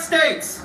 States.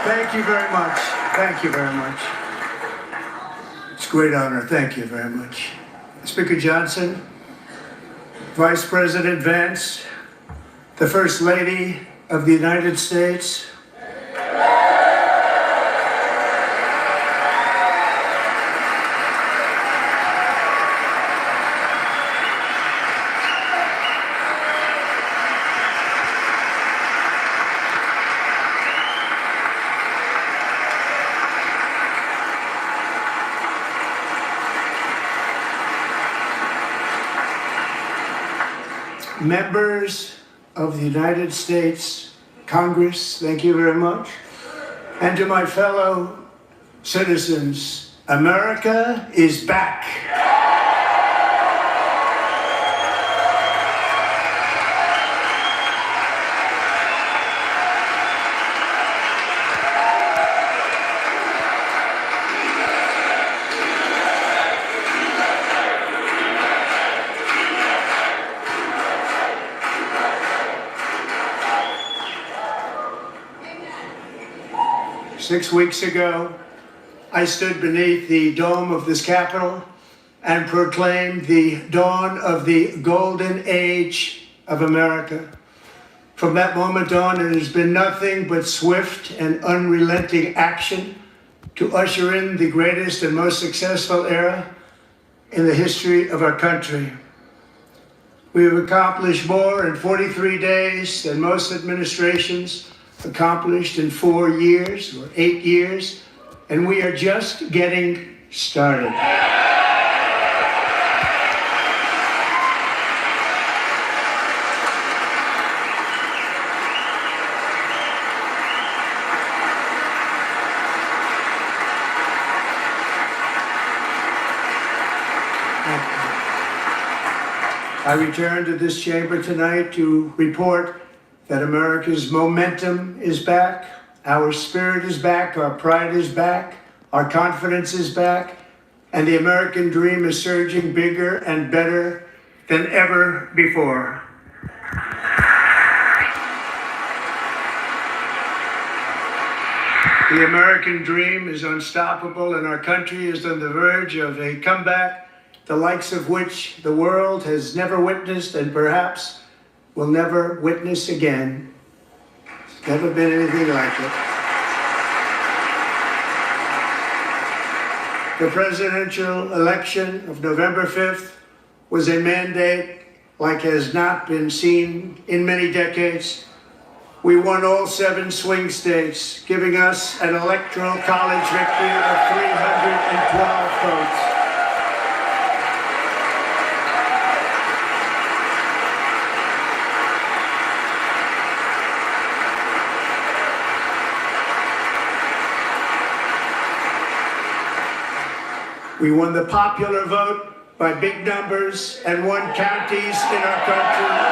Thank you very much. Thank you very much. It's a great honor. Thank you very much. Speaker Johnson, Vice President Vance, the First Lady of the United States, members of the United States Congress, thank you very much. And to my fellow citizens, America is back. 6 weeks ago, I stood beneath the dome of this Capitol and proclaimed the dawn of the golden age of America. From that moment on, it has been nothing but swift and unrelenting action to usher in the greatest and most successful era in the history of our country. We have accomplished more in 43 days than most administrations accomplished in 4 years or 8 years, and we are just getting started. I return to this chamber tonight to report that America's momentum is back, our spirit is back, our pride is back, our confidence is back, and the American dream is surging bigger and better than ever before. The American dream is unstoppable, and our country is on the verge of a comeback, the likes of which the world has never witnessed and perhaps will never witness again. It's never been anything like it. The presidential election of November 5th was a mandate like has not been seen in many decades. We won all 7 swing states, giving us an electoral college victory of 312 votes. We won the popular vote by big numbers and won counties in our country.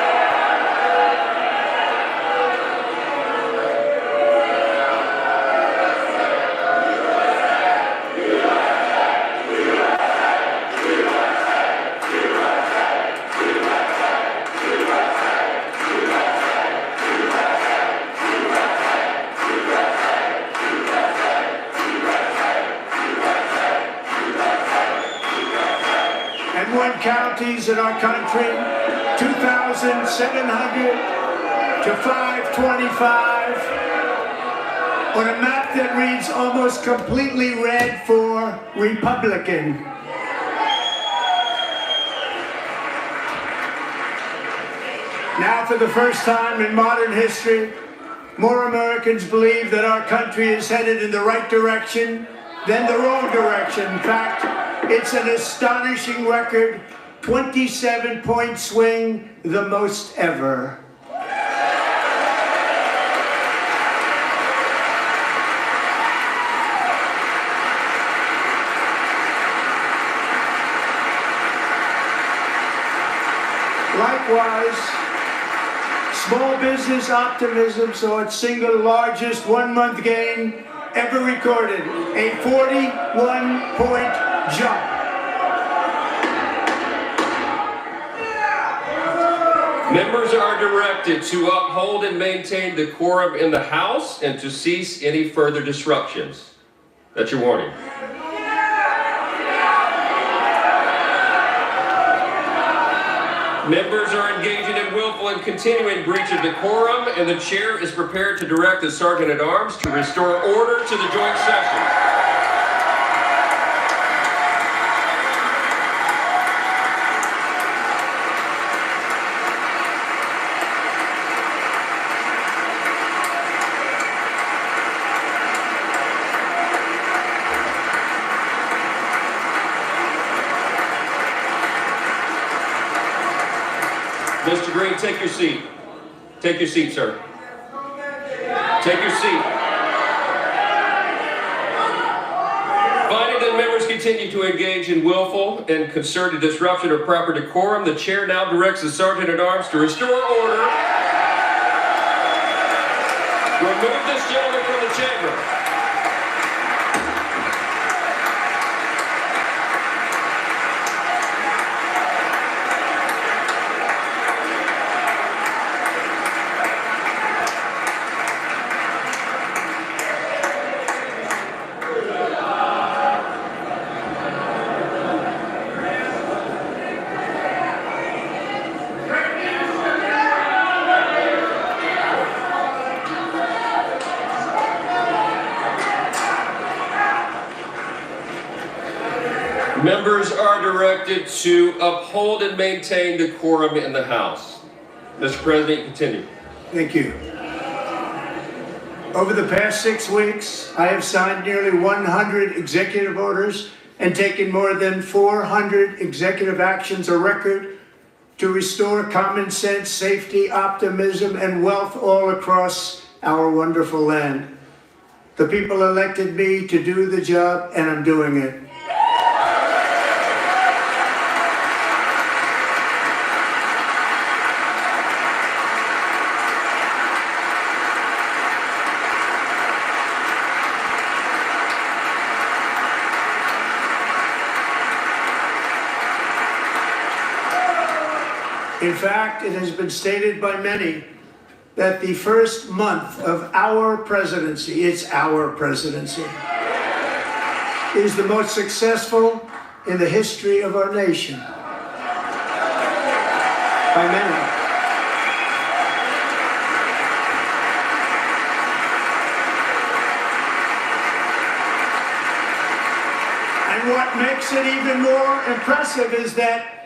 Counties in our country, 2,700 to 525, on a map that reads almost completely red for Republican. Now, for the first time in modern history, more Americans believe that our country is headed in the right direction than the wrong direction. In fact, it's an astonishing record, 27-point swing, the most ever. Likewise, small business optimism saw its single largest one-month gain ever recorded, a 41-point jump. Members are directed to uphold and maintain decorum in the House and to cease any further disruptions. That's your warning. Members are engaging in willful and continuing breach of decorum, and the chair is prepared to direct the Sergeant-at-Arms to restore order to the joint session. Mr. Greene, take your seat. Take your seat, sir. Take your seat. Finding that members continue to engage in willful and concerted disruption of proper decorum, the chair now directs the Sergeant-at-Arms to restore order. Remove this gentleman from the chamber. Members are directed to uphold and maintain decorum in the House. Mr. President, continue. Thank you. Over the past 6 weeks, I have signed nearly 100 executive orders and taken more than 400 executive actions, a record, to restore common sense, safety, optimism, and wealth all across our wonderful land. The people elected me to do the job, and I'm doing it. In fact, it has been stated by many that the first month of our presidency, it's our presidency, is the most successful in the history of our nation. By many. And what makes it even more impressive is that,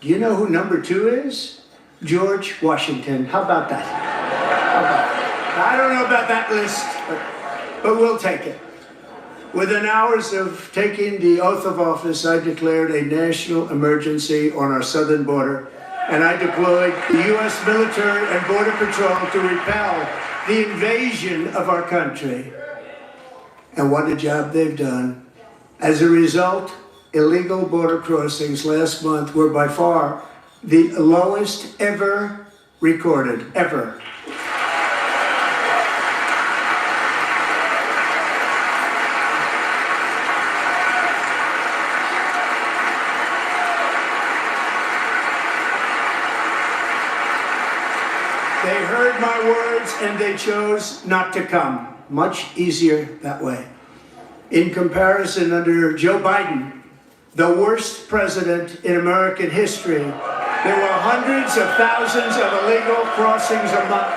do you know who number 2 is? George Washington. How about that? How about that? I don't know about that list, but we'll take it. Within hours of taking the oath of office, I declared a national emergency on our southern border, and I deployed the U.S. military and Border Patrol to repel the invasion of our country. And what a job they've done. As a result, illegal border crossings last month were by far the lowest ever recorded, ever. They heard my words and they chose not to come. Much easier that way. In comparison, under Joe Biden, the worst president in American history, there were hundreds of thousands of illegal crossings a month,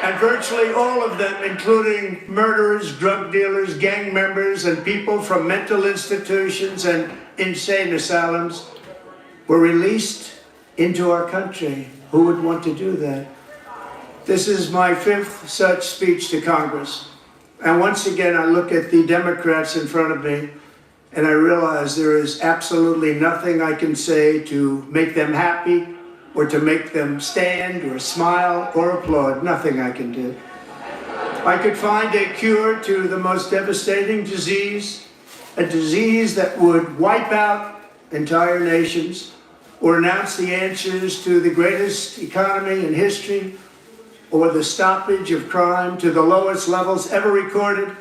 and virtually all of them, including murderers, drug dealers, gang members, and people from mental institutions and insane asylums, were released into our country. Who would want to do that? This is my 5th such speech to Congress. And once again, I look at the Democrats in front of me, and I realize there is absolutely nothing I can say to make them happy or to make them stand or smile or applaud. Nothing I can do. I could find a cure to the most devastating disease, a disease that would wipe out entire nations, or announce the answers to the greatest economy in history, or the stoppage of crime to the lowest levels ever recorded.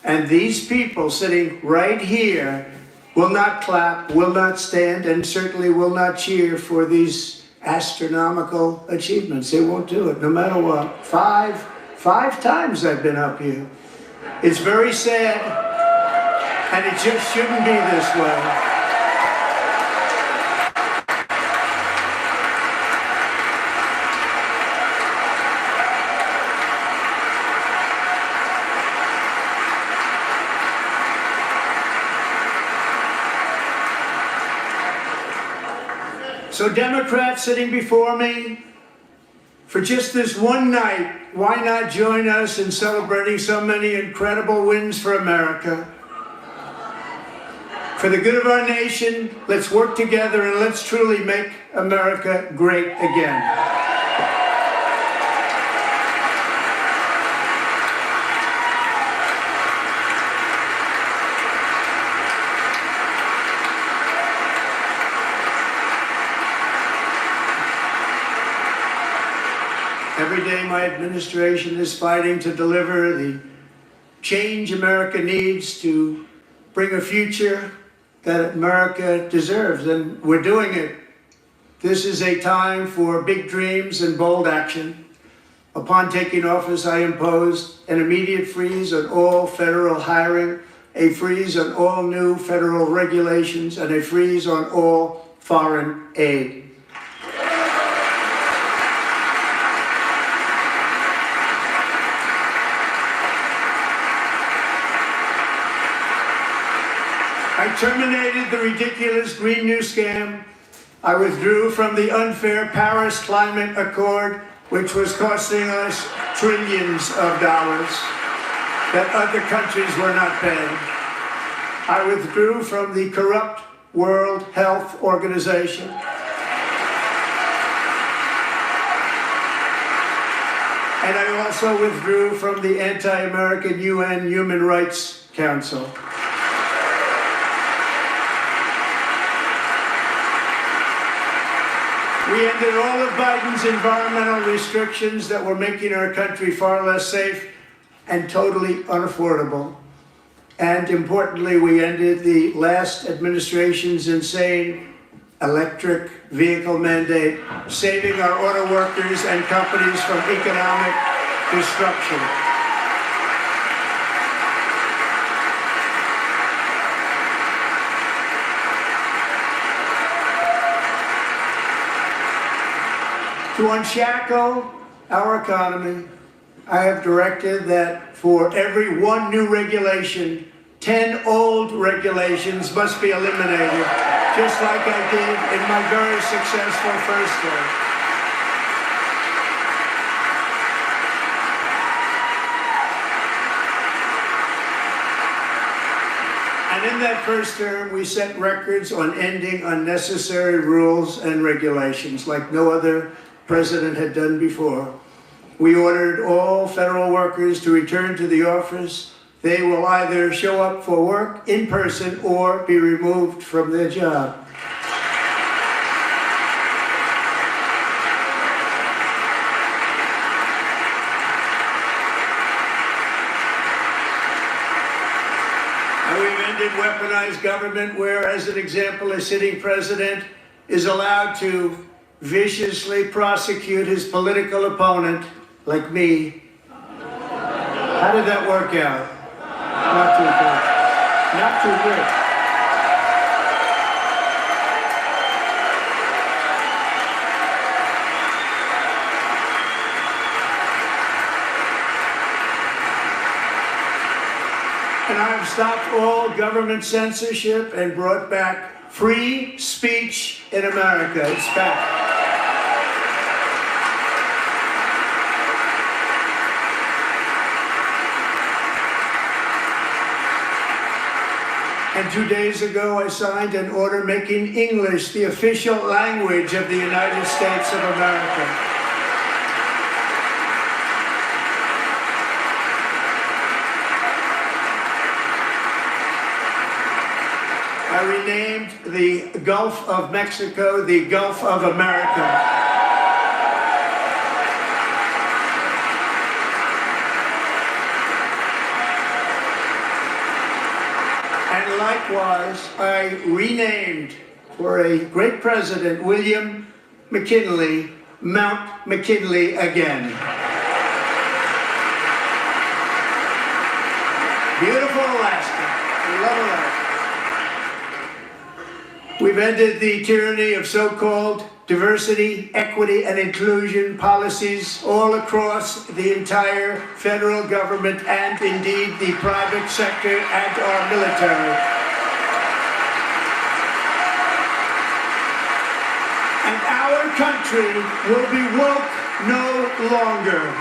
And these people sitting right here will not clap, will not stand, and certainly will not cheer for these astronomical achievements. They won't do it, no matter what. Five times I've been up here. It's very sad, and it just shouldn't be this way. So Democrats sitting before me, for just this one night, why not join us in celebrating so many incredible wins for America? For the good of our nation, let's work together and let's truly make America great again. Every day my administration is fighting to deliver the change America needs to bring a future that America deserves, and we're doing it. This is a time for big dreams and bold action. Upon taking office, I imposed an immediate freeze on all federal hiring, a freeze on all new federal regulations, and a freeze on all foreign aid. I terminated the ridiculous Green New Scam. I withdrew from the unfair Paris Climate Accord, which was costing us trillions of dollars that other countries were not paying. I withdrew from the corrupt World Health Organization. And I also withdrew from the anti-American UN Human Rights Council. We ended all of Biden's environmental restrictions that were making our country far less safe and totally unaffordable. And importantly, we ended the last administration's insane electric vehicle mandate, saving our auto workers and companies from economic destruction. To unshackle our economy, I have directed that for every one new regulation, 10 old regulations must be eliminated, just like I did in my very successful first term. And in that first term, we set records on ending unnecessary rules and regulations like no other president had done before. We ordered all federal workers to return to the office. They will either show up for work in person or be removed from their job. And we've ended weaponized government where, as an example, a sitting president is allowed to viciously prosecute his political opponent, like me. How did that work out? Not too good. Not too good. And I've stopped all government censorship and brought back free speech in America. It's back. And 2 days ago, I signed an order making English the official language of the United States of America. I renamed the Gulf of Mexico the Gulf of America. Likewise, I renamed, for a great president, William McKinley, Mount McKinley again. Beautiful Alaska. We love Alaska. We've ended the tyranny of so-called diversity, equity, and inclusion policies all across the entire federal government and indeed the private sector and our military. And our country will be woke no longer.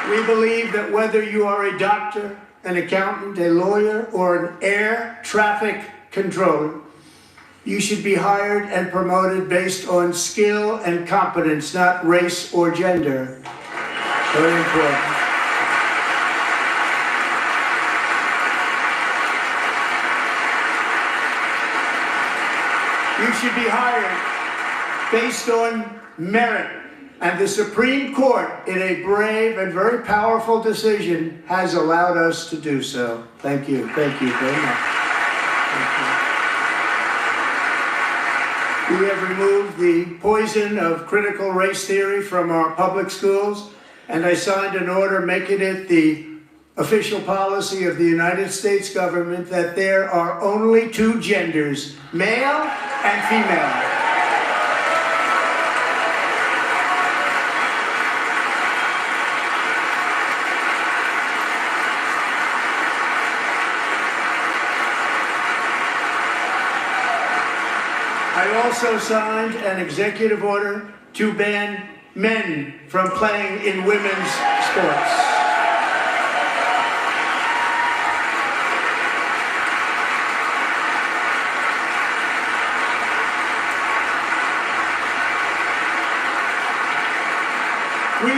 We believe that whether you are a doctor, an accountant, a lawyer, or an air traffic controller, you should be hired and promoted based on skill and competence, not race or gender. Very important. You should be hired based on merit. And the Supreme Court, in a brave and very powerful decision, has allowed us to do so. Thank you. Thank you very much. Thank you. We have removed the poison of critical race theory from our public schools, and I signed an order making it the official policy of the United States government that there are only two genders, male and female. I also signed an executive order to ban men from playing in women's sports.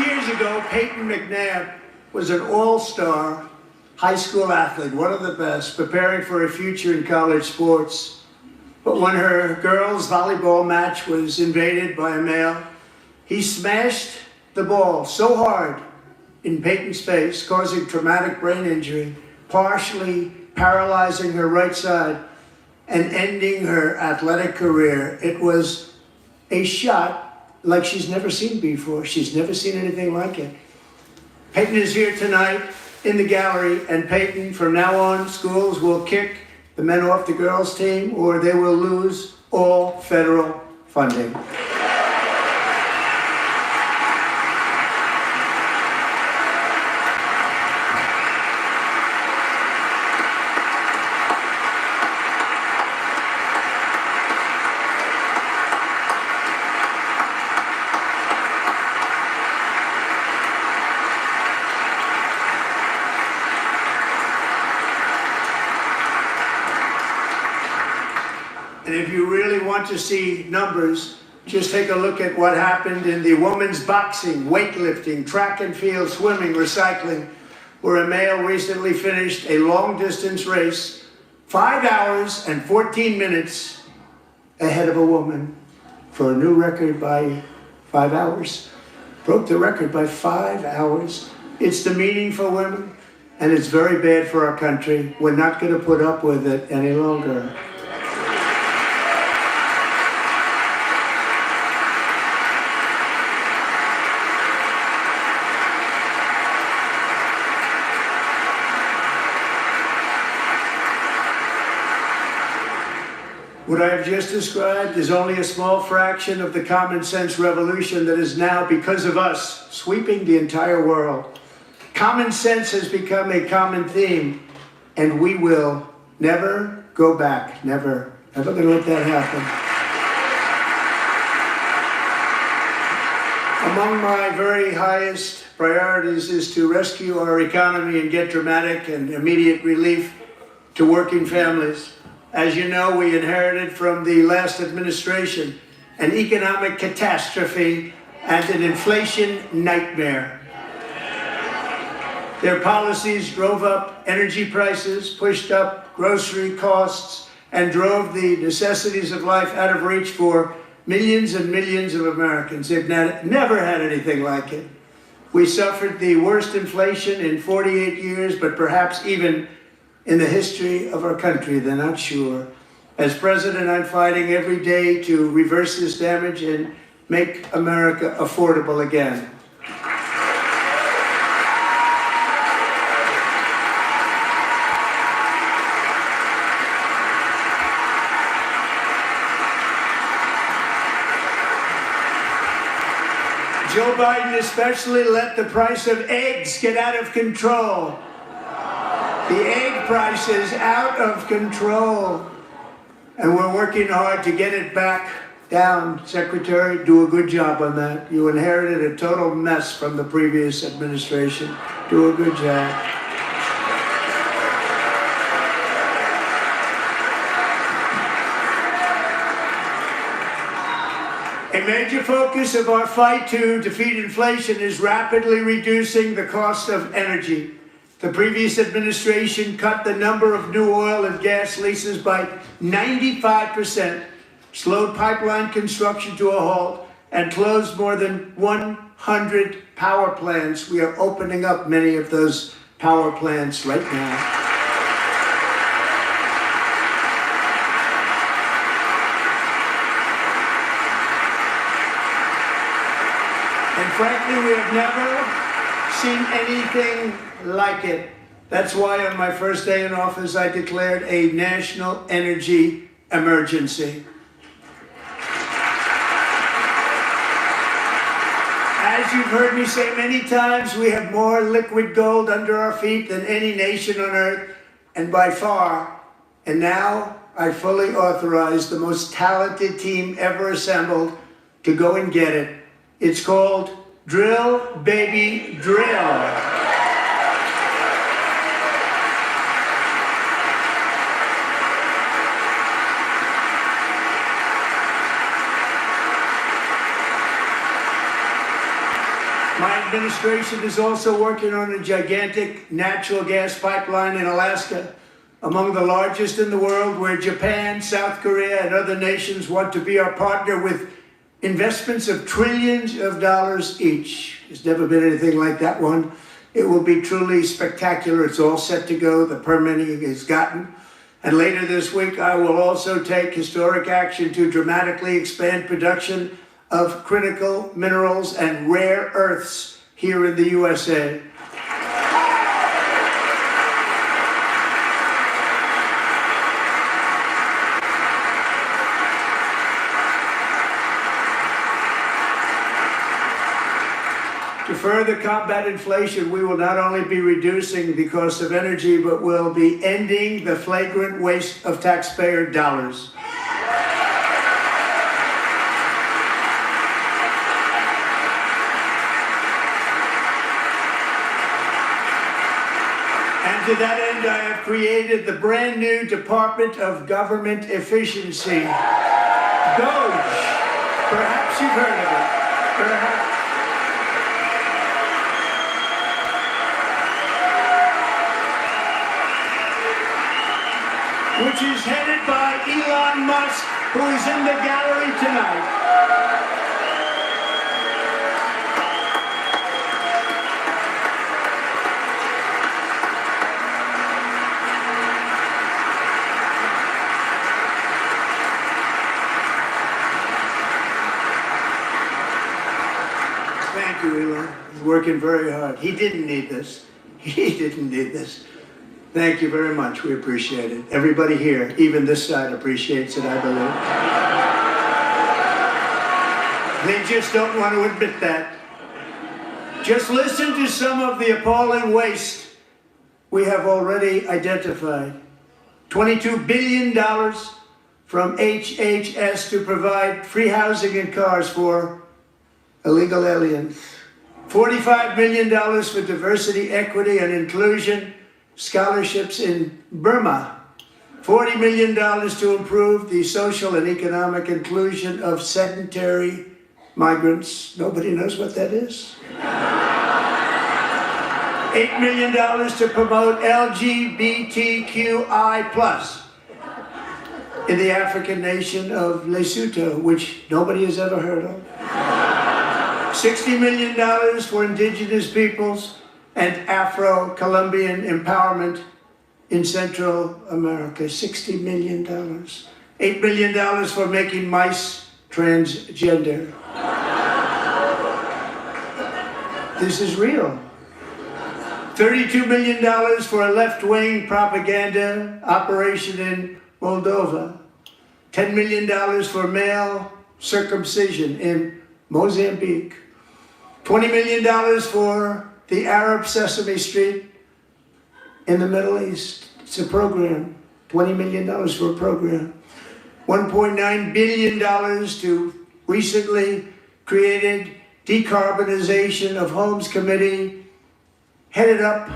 Years ago, Peyton McNabb was an all-star high school athlete, one of the best, preparing for a future in college sports. But when her girls' volleyball match was invaded by a male, he smashed the ball so hard in Peyton's face, causing traumatic brain injury, partially paralyzing her right side and ending her athletic career. It was a shot like she's never seen before. She's never seen anything like it. Peyton is here tonight in the gallery, and Peyton, from now on, schools will kick the men off the girls' team, or they will lose all federal funding. And if you really want to see numbers, just take a look at what happened in the women's boxing, weightlifting, track and field, swimming, recycling, where a male recently finished a long-distance race 5 hours and 14 minutes ahead of a woman for a new record by 5 hours. Broke the record by 5 hours. It's demeaning for women, and it's very bad for our country. We're not going to put up with it any longer. What I have just described is only a small fraction of the common sense revolution that is now, because of us, sweeping the entire world. Common sense has become a common theme, and we will never go back. Never. Never going to let that happen. Among my very highest priorities is to rescue our economy and get dramatic and immediate relief to working families. As you know, we inherited from the last administration an economic catastrophe and an inflation nightmare. Their policies drove up energy prices, pushed up grocery costs, and drove the necessities of life out of reach for millions and millions of Americans. They've never had anything like it. We suffered the worst inflation in 48 years, but perhaps even in the history of our country. They're not sure. As president, I'm fighting every day to reverse this damage and make America affordable again. Joe Biden especially let the price of eggs get out of control. The egg price is out of control. And we're working hard to get it back down. Secretary, do a good job on that. You inherited a total mess from the previous administration. Do a good job. A major focus of our fight to defeat inflation is rapidly reducing the cost of energy. The previous administration cut the number of new oil and gas leases by 95%, slowed pipeline construction to a halt, and closed more than 100 power plants. We are opening up many of those power plants right now. And frankly, we have never seen anything like it. That's why on my first day in office, I declared a national energy emergency. As you've heard me say many times, we have more liquid gold under our feet than any nation on earth, and by far. And now I fully authorize the most talented team ever assembled to go and get it. It's called Drill, Baby, Drill. My administration is also working on a gigantic natural gas pipeline in Alaska, among the largest in the world, where Japan, South Korea, and other nations want to be our partner with investments of trillions of dollars each. There's never been anything like that one. It will be truly spectacular. It's all set to go. The permitting is gotten. And later this week, I will also take historic action to dramatically expand production of critical minerals and rare earths here in the USA. To further combat inflation, we will not only be reducing the cost of energy, but we'll be ending the flagrant waste of taxpayer dollars. And to that end, I have created the brand new Department of Government Efficiency, DOGE. Perhaps you've heard of it. Perhaps. Which is headed by Elon Musk, who is in the gallery tonight. Thank you, Elon. He's working very hard. He didn't need this. He didn't need this. Thank you very much. We appreciate it. Everybody here, even this side, appreciates it, I believe. They just don't want to admit that. Just listen to some of the appalling waste we have already identified. $22 billion from HHS to provide free housing and cars for illegal aliens. $45 million for diversity, equity, and inclusion scholarships in Burma. $40 million to improve the social and economic inclusion of sedentary migrants. Nobody knows what that is. $8 million to promote LGBTQI+ in the African nation of Lesotho, which nobody has ever heard of. $60 million for indigenous peoples and Afro-Colombian empowerment in Central America, $60 million. $8 million for making mice transgender. This is real. $32 million for a left-wing propaganda operation in Moldova. $10 million for male circumcision in Mozambique. $20 million for the Arab Sesame Street in the Middle East. It's a program. $20 million for a program. $1.9 billion to recently created Decarbonization of Homes Committee, headed up,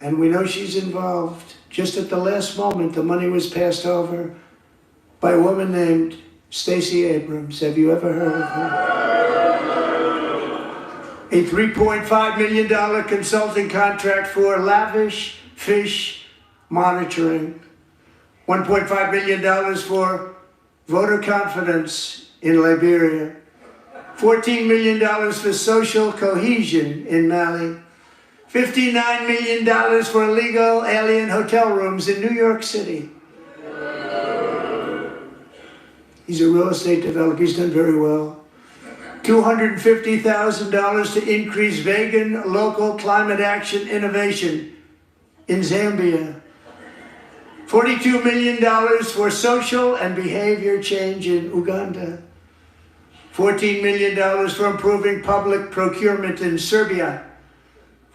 and we know she's involved. Just at the last moment, the money was passed over by a woman named Stacey Abrams. Have you ever heard of her? A $3.5 million consulting contract for lavish fish monitoring. $1.5 million for voter confidence in Liberia. $14 million for social cohesion in Mali. $59 million for illegal alien hotel rooms in New York City. He's a real estate developer. He's done very well. $250,000 to increase vegan local climate action innovation in Zambia. $42 million for social and behavior change in Uganda. $14 million for improving public procurement in Serbia.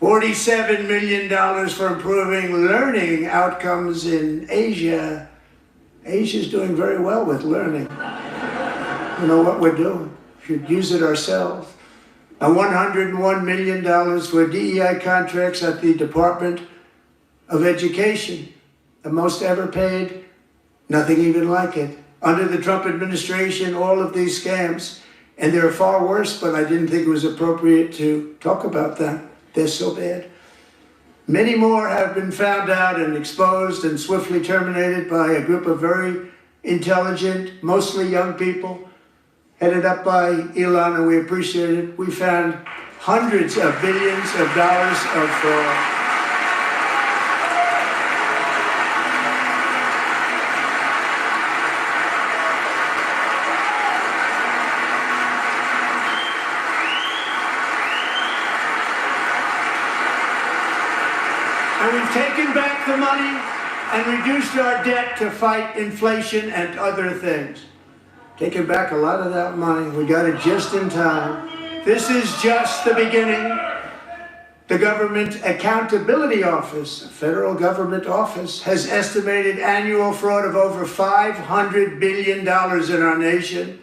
$47 million for improving learning outcomes in Asia. Asia's doing very well with learning. You know what we're doing. We should use it ourselves. And $101 million for DEI contracts at the Department of Education. The most ever paid, nothing even like it. Under the Trump administration, all of these scams, and they're far worse, but I didn't think it was appropriate to talk about them. They're so bad. Many more have been found out and exposed and swiftly terminated by a group of very intelligent, mostly young people, headed up by Elon, and we appreciate it. We found hundreds of billions of dollars of fraud. And we've taken back the money and reduced our debt to fight inflation and other things. Taken back a lot of that money. We got it just in time. This is just the beginning. The Government Accountability Office, a federal government office, has estimated annual fraud of over $500 billion in our nation,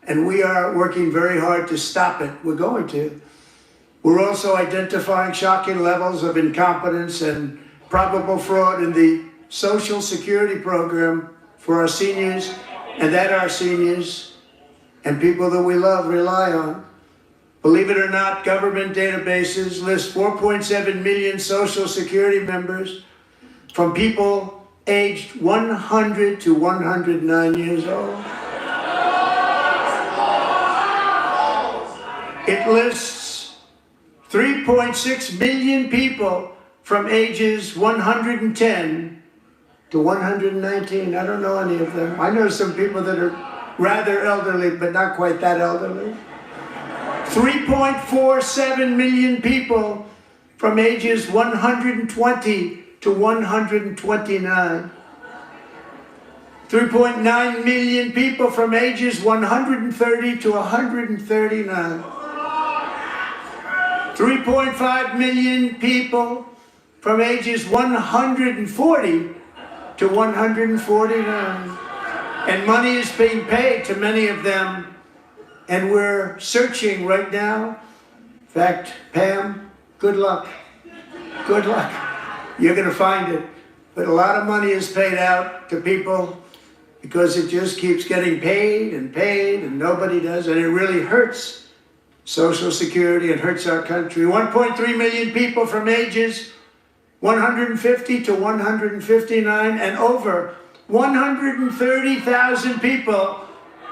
and we are working very hard to stop it. We're going to. We're also identifying shocking levels of incompetence and probable fraud in the Social Security program for our seniors, and that our seniors and people that we love rely on. Believe it or not, government databases list 4.7 million Social Security members from people aged 100 to 109 years old. It lists 3.6 million people from ages 110 to 119. I don't know any of them. I know some people that are rather elderly, but not quite that elderly. 3.47 million people from ages 120 to 129. 3.9 million people from ages 130 to 139. 3.5 million people from ages 140 to 149. And money is being paid to many of them, and we're searching right now. In fact, Pam, good luck. Good luck. You're going to find it. But a lot of money is paid out to people because it just keeps getting paid, and nobody does, and it really hurts Social Security. It hurts our country. 1.3 million people from ages 150 to 159, and over 130,000 people,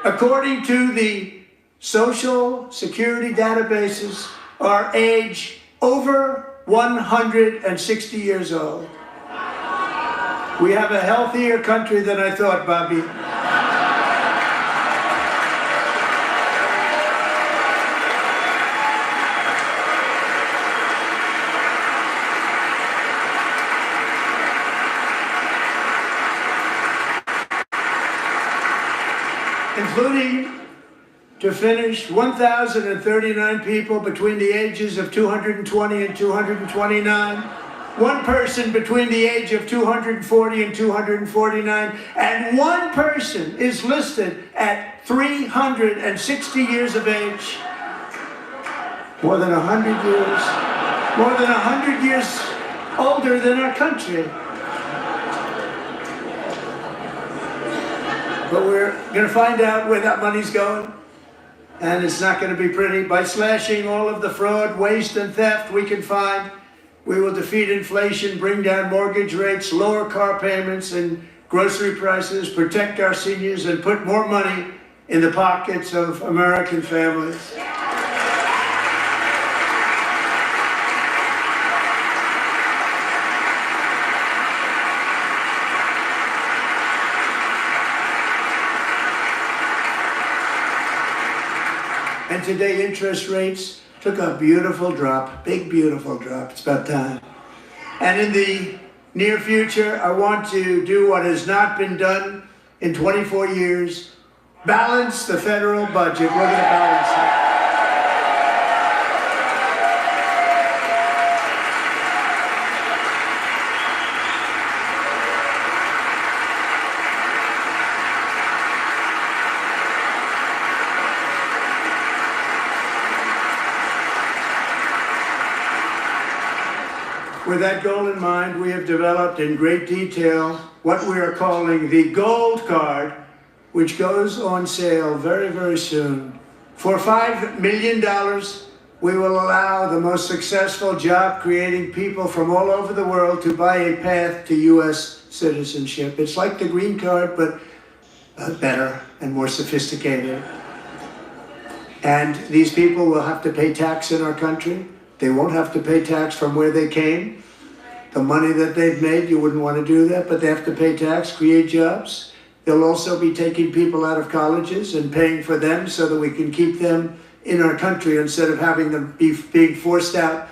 according to the Social Security databases, are age over 160 years old. We have a healthier country than I thought, Bobby. Including, to finish, 1,039 people between the ages of 220 and 229, one person between the age of 240 and 249, and one person is listed at 360 years of age. More than 100 years, more than 100 years older than our country. But we're going to find out where that money's going, and it's not going to be pretty. By slashing all of the fraud, waste, and theft we can find, we will defeat inflation, bring down mortgage rates, lower car payments and grocery prices, protect our seniors, and put more money in the pockets of American families. And today interest rates took a beautiful drop, big beautiful drop. It's about time. And in the near future, I want to do what has not been done in 24 years, balance the federal budget. We're going to balance it. With that goal in mind, we have developed in great detail what we are calling the Gold Card, which goes on sale very, very soon. For $5 million, we will allow the most successful job-creating people from all over the world to buy a path to U.S. citizenship. It's like the Green Card, but better and more sophisticated. And these people will have to pay tax in our country. They won't have to pay tax from where they came. The money that they've made, you wouldn't want to do that, but they have to pay tax, create jobs. They'll also be taking people out of colleges and paying for them so that we can keep them in our country instead of having them being forced out.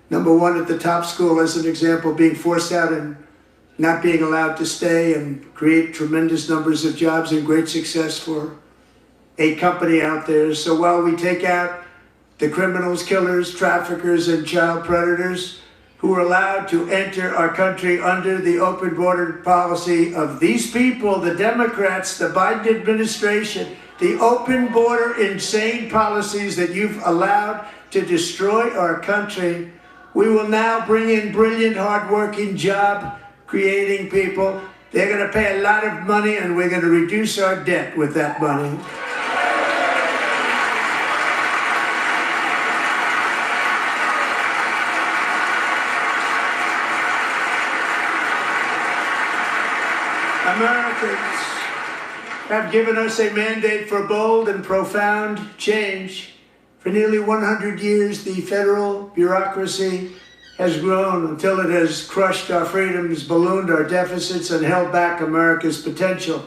Number one, at the top school, as an example, being forced out and not being allowed to stay and create tremendous numbers of jobs and great success for a company out there. So while we take out the criminals, killers, traffickers, and child predators who are allowed to enter our country under the open border policy of these people, the Democrats, the Biden administration, the open border insane policies that you've allowed to destroy our country, we will now bring in brilliant, hardworking, job-creating people. They're going to pay a lot of money, and we're going to reduce our debt with that money. Americans have given us a mandate for bold and profound change. For nearly 100 years, the federal bureaucracy has grown until it has crushed our freedoms, ballooned our deficits, and held back America's potential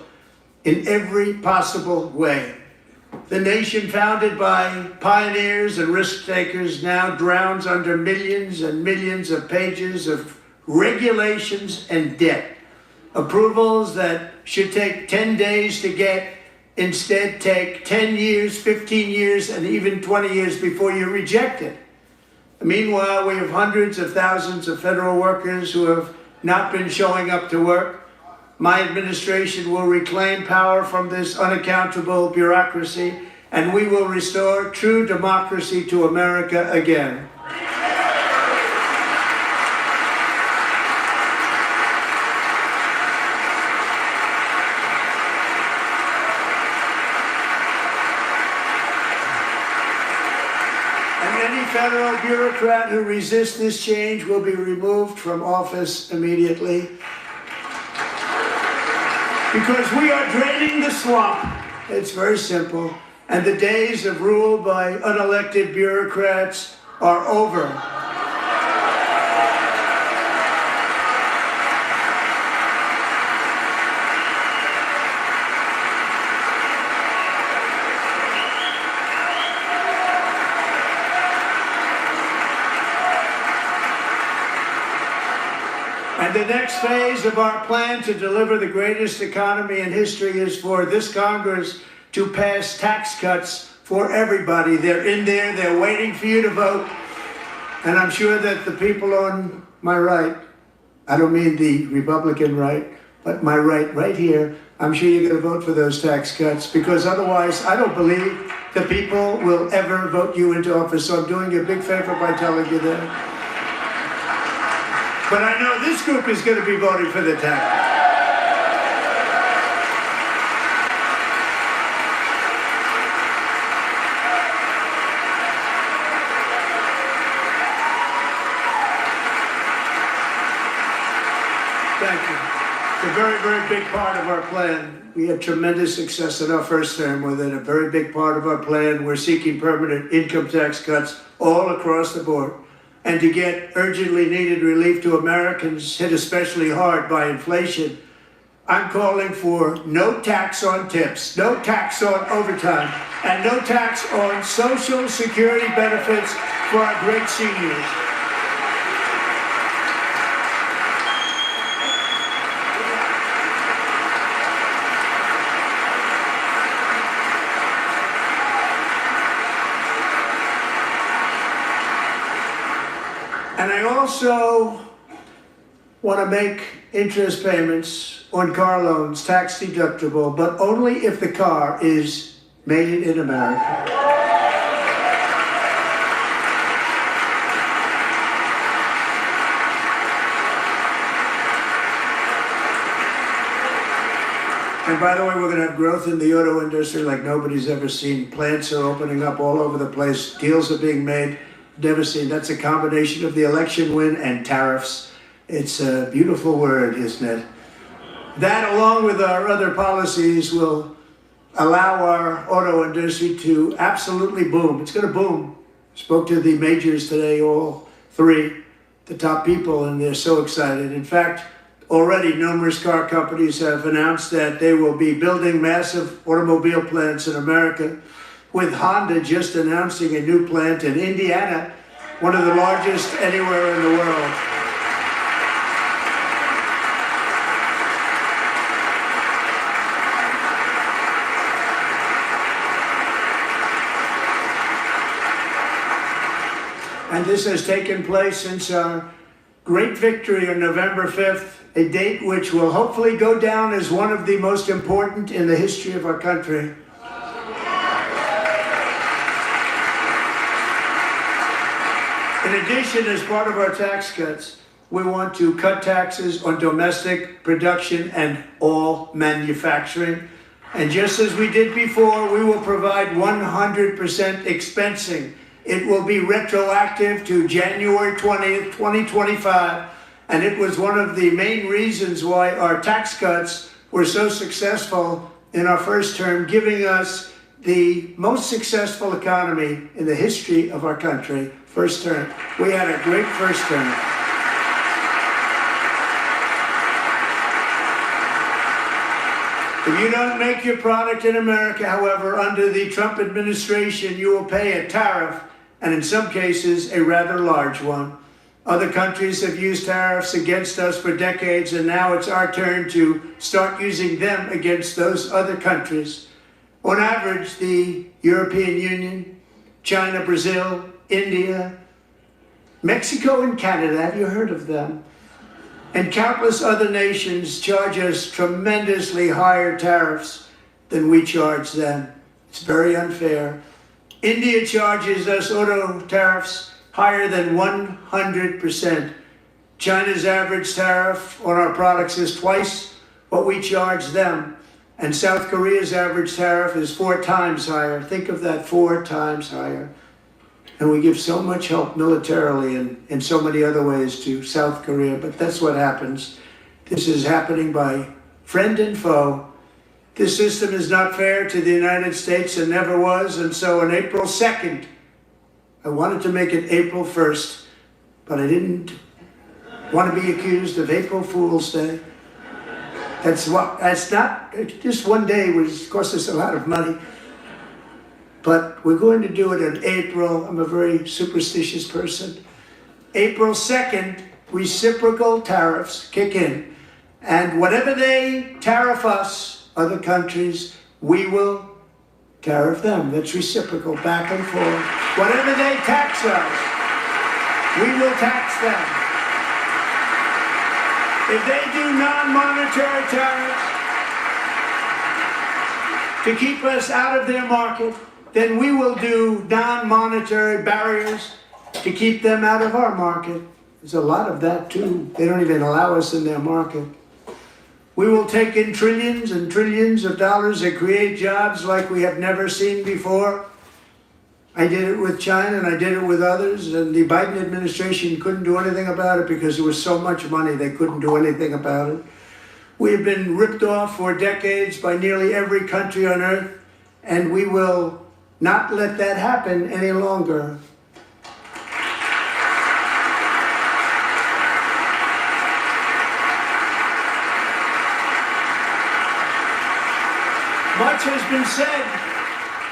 in every possible way. The nation founded by pioneers and risk takers now drowns under millions and millions of pages of regulations and debt. Approvals that should take 10 days to get instead take 10 years, 15 years, and even 20 years before you're rejected. Meanwhile, we have hundreds of thousands of federal workers who have not been showing up to work. My administration will reclaim power from this unaccountable bureaucracy, and we will restore true democracy to America again. Federal bureaucrat who resists this change will be removed from office immediately. Because we are draining the swamp. It's very simple. And the days of rule by unelected bureaucrats are over. And the next phase of our plan to deliver the greatest economy in history is for this Congress to pass tax cuts for everybody. They're in there, they're waiting for you to vote. And I'm sure that the people on my right, I don't mean the Republican right, but my right here, I'm sure you're going to vote for those tax cuts, because otherwise I don't believe the people will ever vote you into office. So I'm doing you a big favor by telling you that. But I know this group is going to be voting for the tax. Thank you. It's a very, very big part of our plan. We had tremendous success in our first term with it. A very big part of our plan. We're seeking permanent income tax cuts all across the board. And to get urgently needed relief to Americans hit especially hard by inflation, I'm calling for no tax on tips, no tax on overtime, and no tax on Social Security benefits for our great seniors. And I also want to make interest payments on car loans tax deductible, but only if the car is made in America. And by the way, we're going to have growth in the auto industry like nobody's ever seen. Plants are opening up all over the place. Deals are being made. Never seen. That's a combination of the election win and tariffs. It's a beautiful word, isn't it? That, along with our other policies, will allow our auto industry to absolutely boom. It's going to boom. Spoke to the majors today, all three, the top people, and they're so excited. In fact, already numerous car companies have announced that they will be building massive automobile plants in America, with Honda just announcing a new plant in Indiana, one of the largest anywhere in the world. And this has taken place since our great victory on November 5th, a date which will hopefully go down as one of the most important in the history of our country. In addition, as part of our tax cuts, we want to cut taxes on domestic production and all manufacturing. And just as we did before, we will provide 100% expensing. It will be retroactive to January 20th, 2025. And it was one of the main reasons why our tax cuts were so successful in our first term, giving us the most successful economy in the history of our country. First term. We had a great first term. If you don't make your product in America, however, under the Trump administration, you will pay a tariff, and in some cases, a rather large one. Other countries have used tariffs against us for decades, and now it's our turn to start using them against those other countries. On average, the European Union, China, Brazil, India, Mexico and Canada, have you heard of them? And countless other nations charge us tremendously higher tariffs than we charge them. It's very unfair. India charges us auto tariffs higher than 100%. China's average tariff on our products is twice what we charge them. And South Korea's average tariff is 4 times higher. Think of that, 4 times higher. And we give so much help militarily and in so many other ways to South Korea, but that's what happens. This is happening by friend and foe. This system is not fair to the United States and never was, and so on April 2nd, I wanted to make it April 1st, but I didn't want to be accused of April Fool's Day. That's not, just one day was cost us a lot of money. But we're going to do it in April. I'm a very superstitious person. April 2nd, reciprocal tariffs kick in. And whatever they tariff us, other countries, we will tariff them. That's reciprocal, back and forth. Whatever they tax us, we will tax them. If they do non-monetary tariffs to keep us out of their market, then we will do non-monetary barriers to keep them out of our market. There's a lot of that too. They don't even allow us in their market. We will take in trillions and trillions of dollars and create jobs like we have never seen before. I did it with China and I did it with others, and the Biden administration couldn't do anything about it because there was so much money they couldn't do anything about it. We have been ripped off for decades by nearly every country on earth, and we will not let that happen any longer. Much has been said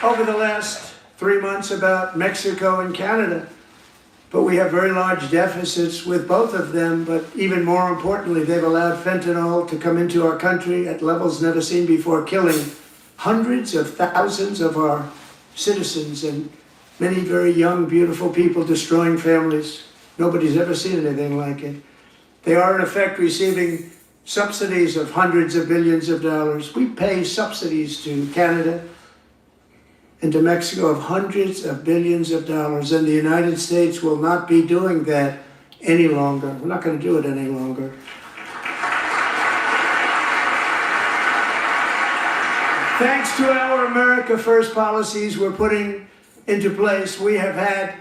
over the last 3 months about Mexico and Canada, but we have very large deficits with both of them. But even more importantly, they've allowed fentanyl to come into our country at levels never seen before, killing hundreds of thousands of our citizens and many very young, beautiful people, destroying families. Nobody's ever seen anything like it. They are in effect receiving subsidies of hundreds of billions of dollars. We pay subsidies to Canada and to Mexico of hundreds of billions of dollars, and the United States will not be doing that any longer. We're not going to do it any longer. Thanks to our America First policies we're putting into place, we have had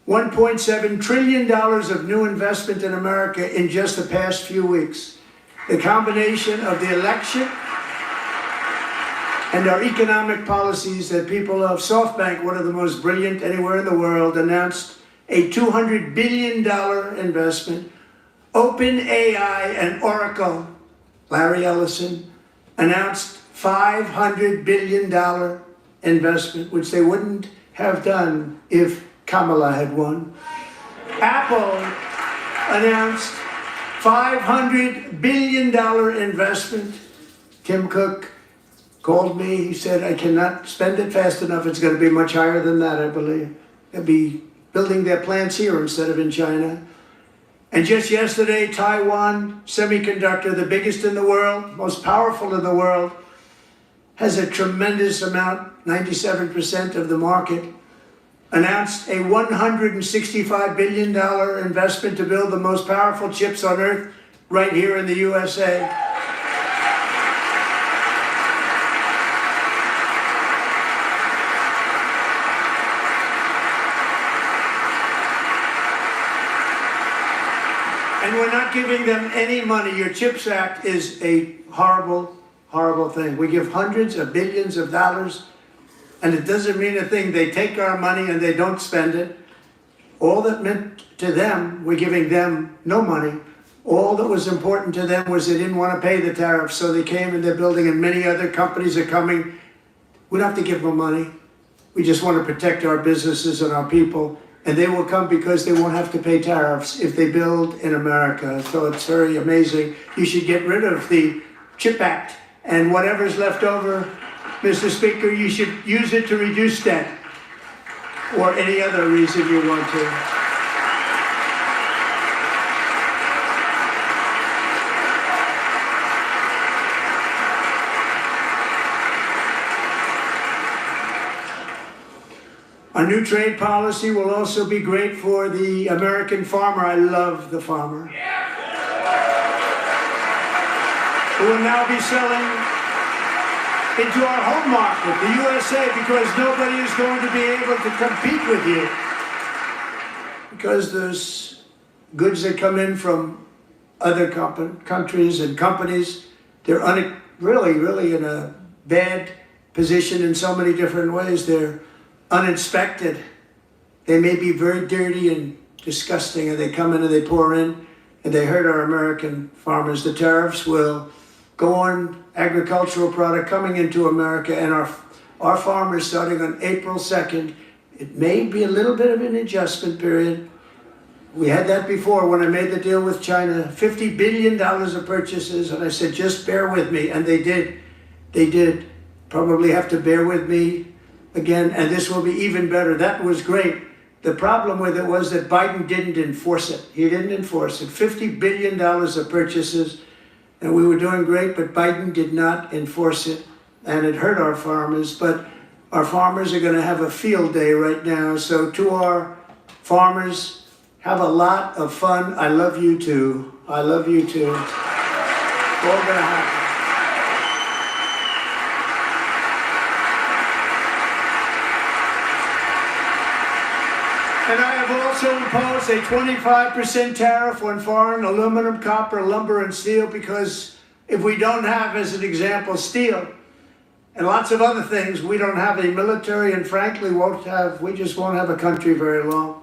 $1.7 trillion of new investment in America in just the past few weeks. The combination of the election and our economic policies that people love. SoftBank, one of the most brilliant anywhere in the world, announced a $200 billion investment. OpenAI and Oracle, Larry Ellison, announced $500 billion investment, which they wouldn't have done if Kamala had won. Apple announced $500 billion investment. Tim Cook called me. He said, I cannot spend it fast enough. It's going to be much higher than that, I believe. They'll be building their plants here instead of in China. And just yesterday, Taiwan Semiconductor, the biggest in the world, most powerful in the world, has a tremendous amount, 97% of the market, announced a $165 billion investment to build the most powerful chips on earth right here in the USA. And we're not giving them any money. Your CHIPS Act is a horrible, horrible thing. We give hundreds of billions of dollars, and it doesn't mean a thing. They take our money and they don't spend it. All that meant to them, we're giving them no money. All that was important to them was they didn't want to pay the tariffs, so they came and they're building, and many other companies are coming. We don't have to give them money. We just want to protect our businesses and our people, and they will come because they won't have to pay tariffs if they build in America. So it's very amazing. You should get rid of the CHIP Act, and whatever's left over, Mr. Speaker, you should use it to reduce debt or any other reason you want to. Our new trade policy will also be great for the American farmer. I love the farmer. Who will now be selling into our home market, the USA, because nobody is going to be able to compete with you. Because there's goods that come in from other countries and companies. They're really in a bad position in so many different ways. They're uninspected. They may be very dirty and disgusting, and they come in and they pour in and they hurt our American farmers. The tariffs will go on agricultural product coming into America, and our farmers, starting on April 2nd, it may be a little bit of an adjustment period, We had that before when I made the deal with China, $50 billion of purchases, and I said, just bear with me, and they did. They did. Probably have to bear with me again, and this will be even better. That was great. The problem with it was that Biden didn't enforce it. He didn't enforce it. $50 billion of purchases, and we were doing great, but Biden did not enforce it, and it hurt our farmers, but our farmers are gonna have a field day right now, so to our farmers, have a lot of fun. I love you too. I love you too. It's all gonna happen. And I have also imposed a 25% tariff on foreign aluminum, copper, lumber, and steel, because if we don't have, as an example, steel and lots of other things, we don't have a military, and frankly we just won't have a country very long.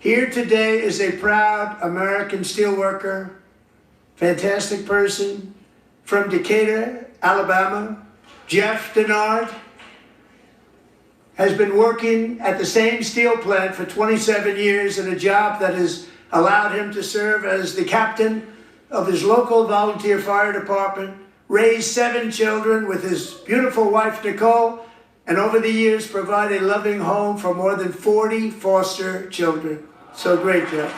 Here today is a proud American steelworker, fantastic person from Decatur, Alabama. Jeff Denard has been working at the same steel plant for 27 years in a job that has allowed him to serve as the captain of his local volunteer fire department, raised 7 children with his beautiful wife, Nicole, and over the years provide a loving home for more than 40 foster children. So great, Jeff.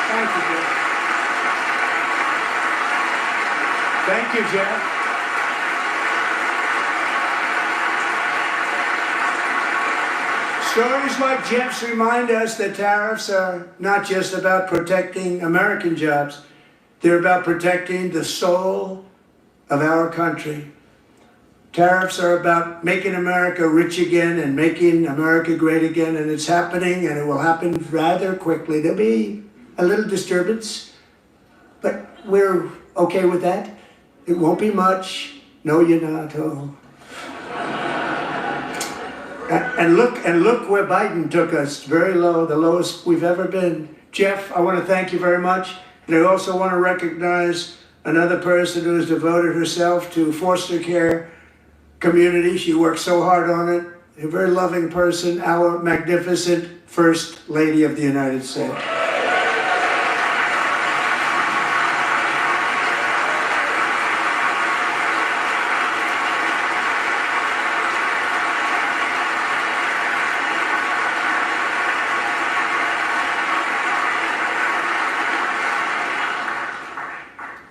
Thank you, Jeff. Thank you, Jeff. Stories like Jeff's remind us that tariffs are not just about protecting American jobs. They're about protecting the soul of our country. Tariffs are about making America rich again and making America great again, and it's happening, and it will happen rather quickly. There'll be a little disturbance, but we're okay with that. It won't be much. No, you're not. Oh. And look where Biden took us, very low, the lowest we've ever been. Jeff, I want to thank you very much, and I also want to recognize another person who has devoted herself to foster care community. She worked so hard on it. A very loving person, our magnificent First Lady of the United States.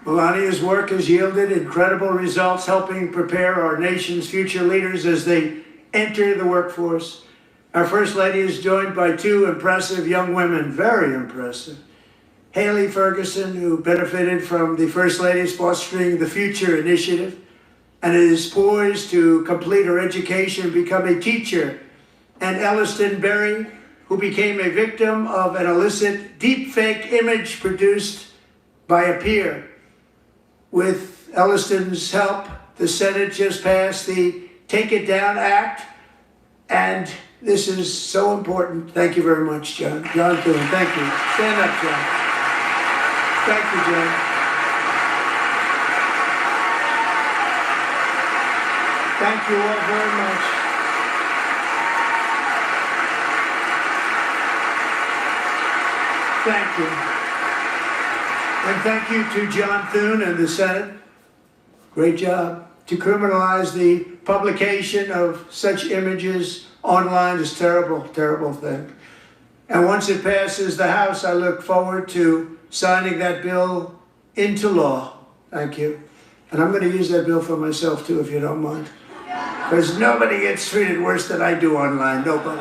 Melania's work has yielded incredible results, helping prepare our nation's future leaders as they enter the workforce. Our First Lady is joined by 2 impressive young women, very impressive. Haley Ferguson, who benefited from the First Lady's Fostering the Future initiative and is poised to complete her education and become a teacher. And Elliston Berry, who became a victim of an illicit deepfake image produced by a peer. With Elliston's help, the Senate just passed the Take It Down Act, and this is so important. Thank you very much, John. John Thune, thank you. Stand up, John. Thank you, John. Thank you all very much. Thank you. And thank you to John Thune and the Senate. Great job. To criminalize the publication of such images online is terrible, terrible thing. And once it passes the House, I look forward to signing that bill into law. Thank you. And I'm going to use that bill for myself too, if you don't mind. Because nobody gets treated worse than I do online. Nobody.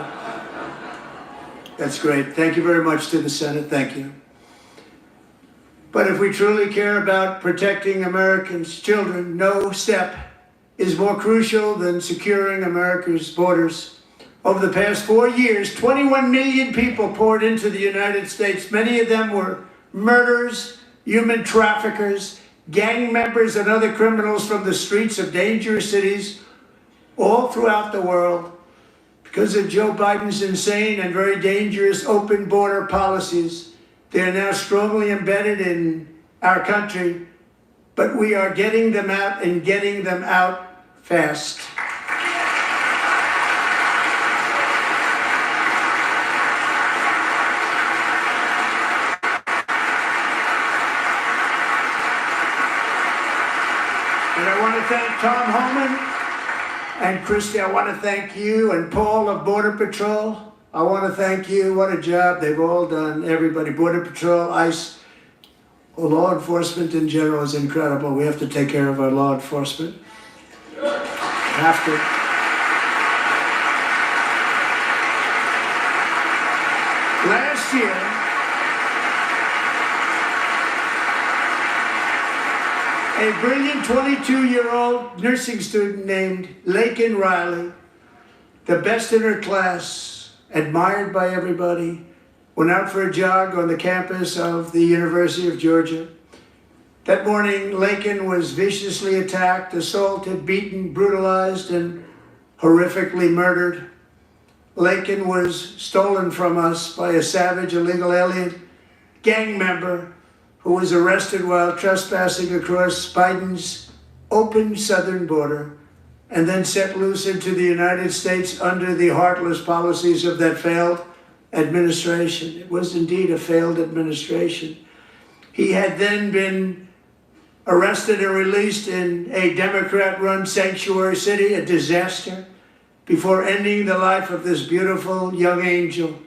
That's great. Thank you very much to the Senate. Thank you. But if we truly care about protecting Americans' children, no step is more crucial than securing America's borders. Over the past 4 years, 21 million people poured into the United States. Many of them were murderers, human traffickers, gang members, and other criminals from the streets of dangerous cities all throughout the world. Because of Joe Biden's insane and very dangerous open border policies, they are now strongly embedded in our country, but we are getting them out and getting them out fast. And I want to thank Tom Homan and Christy. I want to thank you and Paul of Border Patrol. I want to thank you. What a job they've all done. Everybody, Border Patrol, ICE, law enforcement in general is incredible. We have to take care of our law enforcement. Have to. Last year, a brilliant 22-year-old nursing student named Laken Riley, the best in her class, admired by everybody, went out for a jog on the campus of the University of Georgia. That morning, Laken was viciously attacked, assaulted, beaten, brutalized, and horrifically murdered. Laken was stolen from us by a savage illegal alien gang member who was arrested while trespassing across Biden's open southern border and then set loose into the United States under the heartless policies of that failed administration. It was indeed a failed administration. He had then been arrested and released in a Democrat-run sanctuary city, a disaster, before ending the life of this beautiful young angel.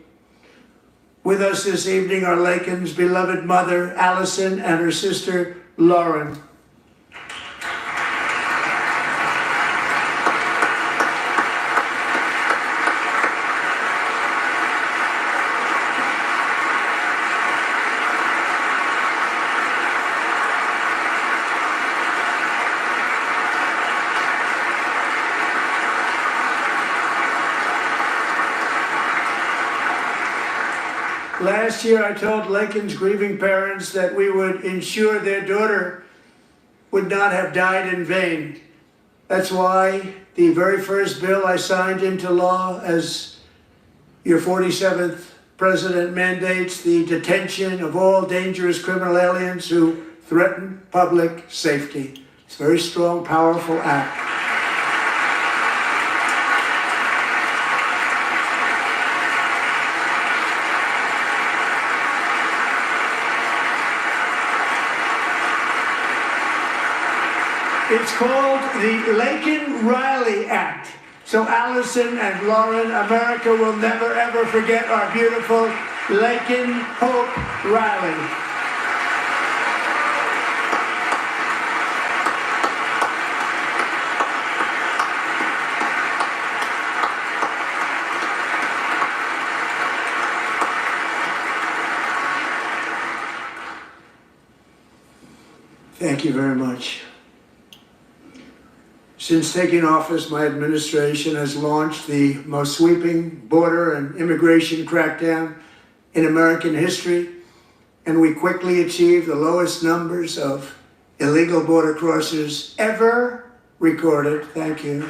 With us this evening are Laken's beloved mother, Allison, and her sister, Lauren. Last year, I told Laken's grieving parents that we would ensure their daughter would not have died in vain. That's why the very first bill I signed into law as your 47th president mandates the detention of all dangerous criminal aliens who threaten public safety. It's a very strong, powerful act. It's called the Laken-Riley Act. So Allison and Lauren, America will never ever forget our beautiful Laken Hope Riley. Thank you very much. Since taking office, my administration has launched the most sweeping border and immigration crackdown in American history, and we quickly achieved the lowest numbers of illegal border crossers ever recorded. Thank you.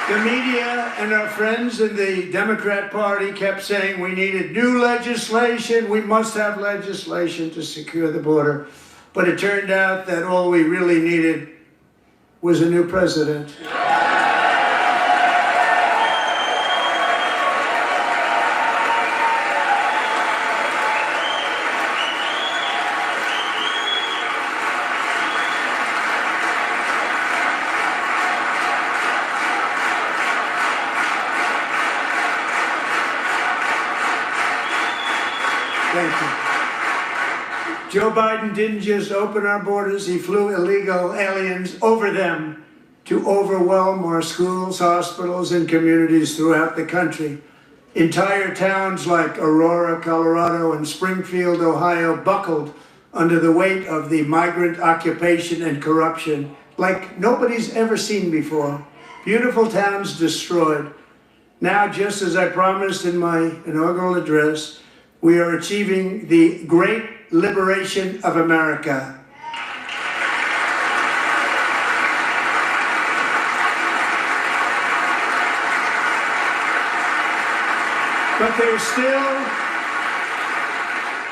The media and our friends in the Democrat Party kept saying we needed new legislation, we must have legislation to secure the border. But it turned out that all we really needed was a new president. Thank you. Joe Biden didn't just open our borders, he flew illegal aliens over them to overwhelm our schools, hospitals, and communities throughout the country. Entire towns like Aurora, Colorado, and Springfield, Ohio, buckled under the weight of the migrant occupation and corruption like nobody's ever seen before. Beautiful towns destroyed. Now, just as I promised in my inaugural address, we are achieving the great liberation of America. But there still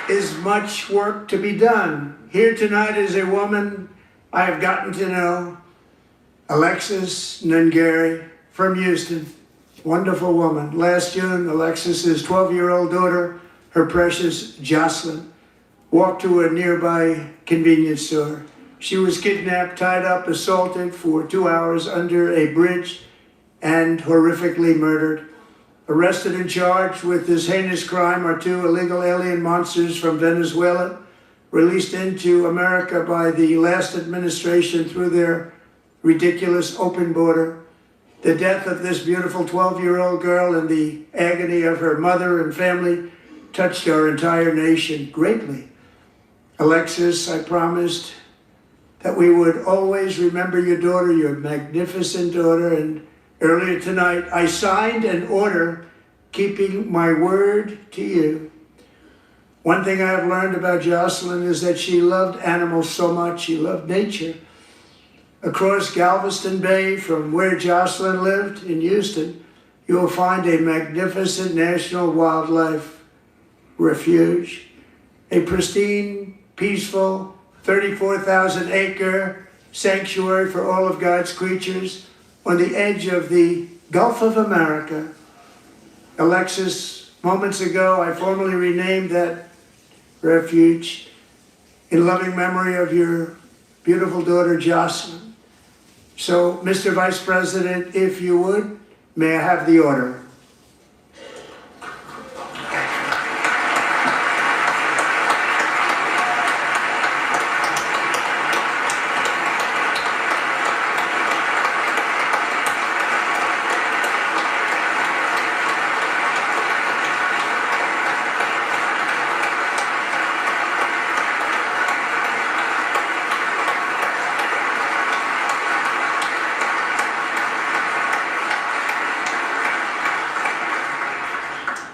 is much work to be done. Here tonight is a woman I have gotten to know, Alexis Nungary from Houston. Wonderful woman. Last June, Alexis's 12-year-old daughter, her precious Jocelyn, walked to a nearby convenience store. She was kidnapped, tied up, assaulted for 2 hours under a bridge, and horrifically murdered. Arrested and charged with this heinous crime are 2 illegal alien monsters from Venezuela, released into America by the last administration through their ridiculous open border. The death of this beautiful 12-year-old girl and the agony of her mother and family touched our entire nation greatly. Alexis, I promised that we would always remember your daughter, your magnificent daughter, and earlier tonight I signed an order keeping my word to you. One thing I have learned about Jocelyn is that she loved animals so much, she loved nature. Across Galveston Bay, from where Jocelyn lived in Houston, you will find a magnificent national wildlife refuge, a pristine, peaceful, 34,000-acre sanctuary for all of God's creatures on the edge of the Gulf of America. Alexis, moments ago, I formally renamed that refuge in loving memory of your beautiful daughter, Jocelyn. So, Mr. Vice President, if you would, may I have the order?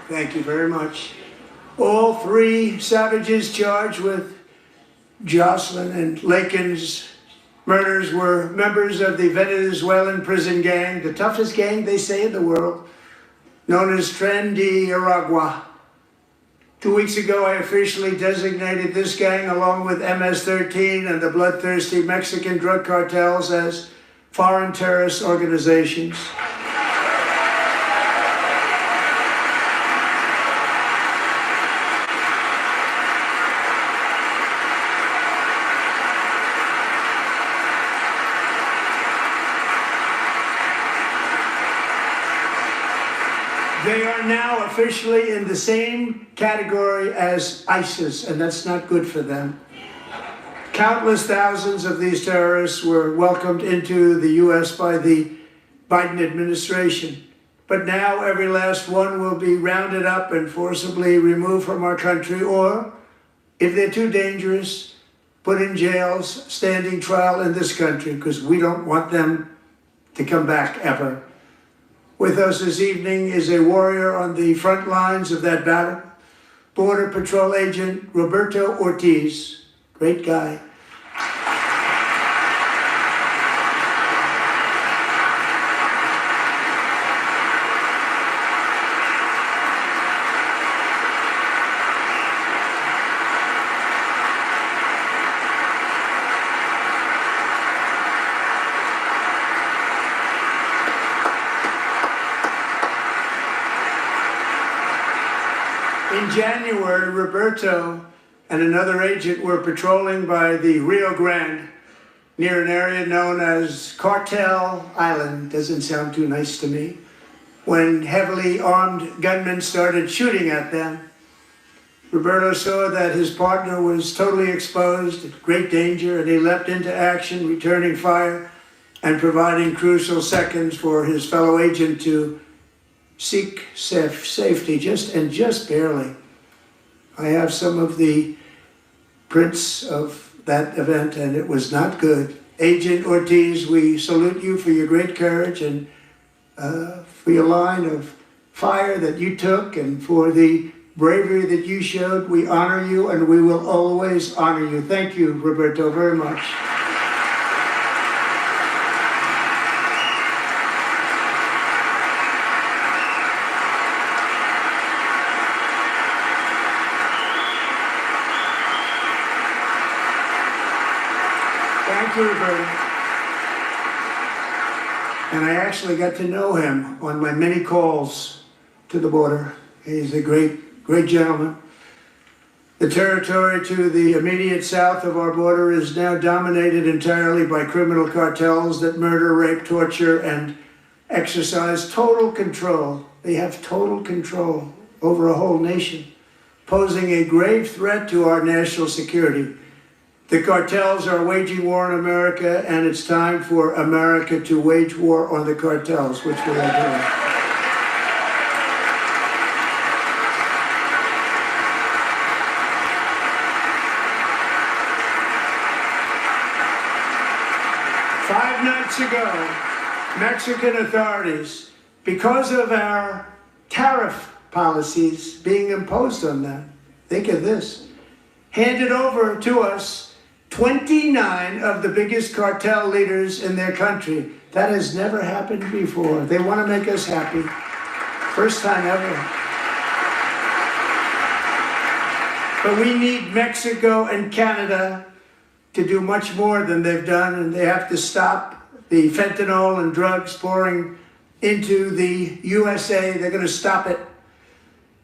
Thank you very much. All 3 savages charged with Jocelyn and Lakin's murders were members of the Venezuelan prison gang, the toughest gang, they say, in the world, known as Tren de Aragua. 2 weeks ago, I officially designated this gang, along with MS-13 and the bloodthirsty Mexican drug cartels, as foreign terrorist organizations. They are now officially in the same category as ISIS, and that's not good for them. Countless thousands of these terrorists were welcomed into the U.S. by the Biden administration. But now every last one will be rounded up and forcibly removed from our country, or, if they're too dangerous, put in jails, standing trial in this country, because we don't want them to come back ever. With us this evening is a warrior on the front lines of that battle, Border Patrol Agent Roberto Ortiz. Great guy. In January, Roberto and another agent were patrolling by the Rio Grande near an area known as Cartel Island. Doesn't sound too nice to me. When heavily armed gunmen started shooting at them, Roberto saw that his partner was totally exposed, at great danger, and he leapt into action, returning fire and providing crucial seconds for his fellow agent to seek safety, just barely. I have some of the prints of that event, and it was not good. Agent Ortiz, we salute you for your great courage and for your line of fire that you took and for the bravery that you showed. We honor you, and we will always honor you. Thank you, Roberto, very much. Thank you, Roberta. And I actually got to know him on my many calls to the border. He's a great, great gentleman. The territory to the immediate south of our border is now dominated entirely by criminal cartels that murder, rape, torture, and exercise total control. They have total control over a whole nation, posing a grave threat to our national security. The cartels are waging war on America, and it's time for America to wage war on the cartels, which we are doing. Five nights ago, Mexican authorities, because of our tariff policies being imposed on them, think of this, handed over to us 29 of the biggest cartel leaders in their country. That has never happened before. They want to make us happy. First time ever. But we need Mexico and Canada to do much more than they've done, and they have to stop the fentanyl and drugs pouring into the USA. They're going to stop it.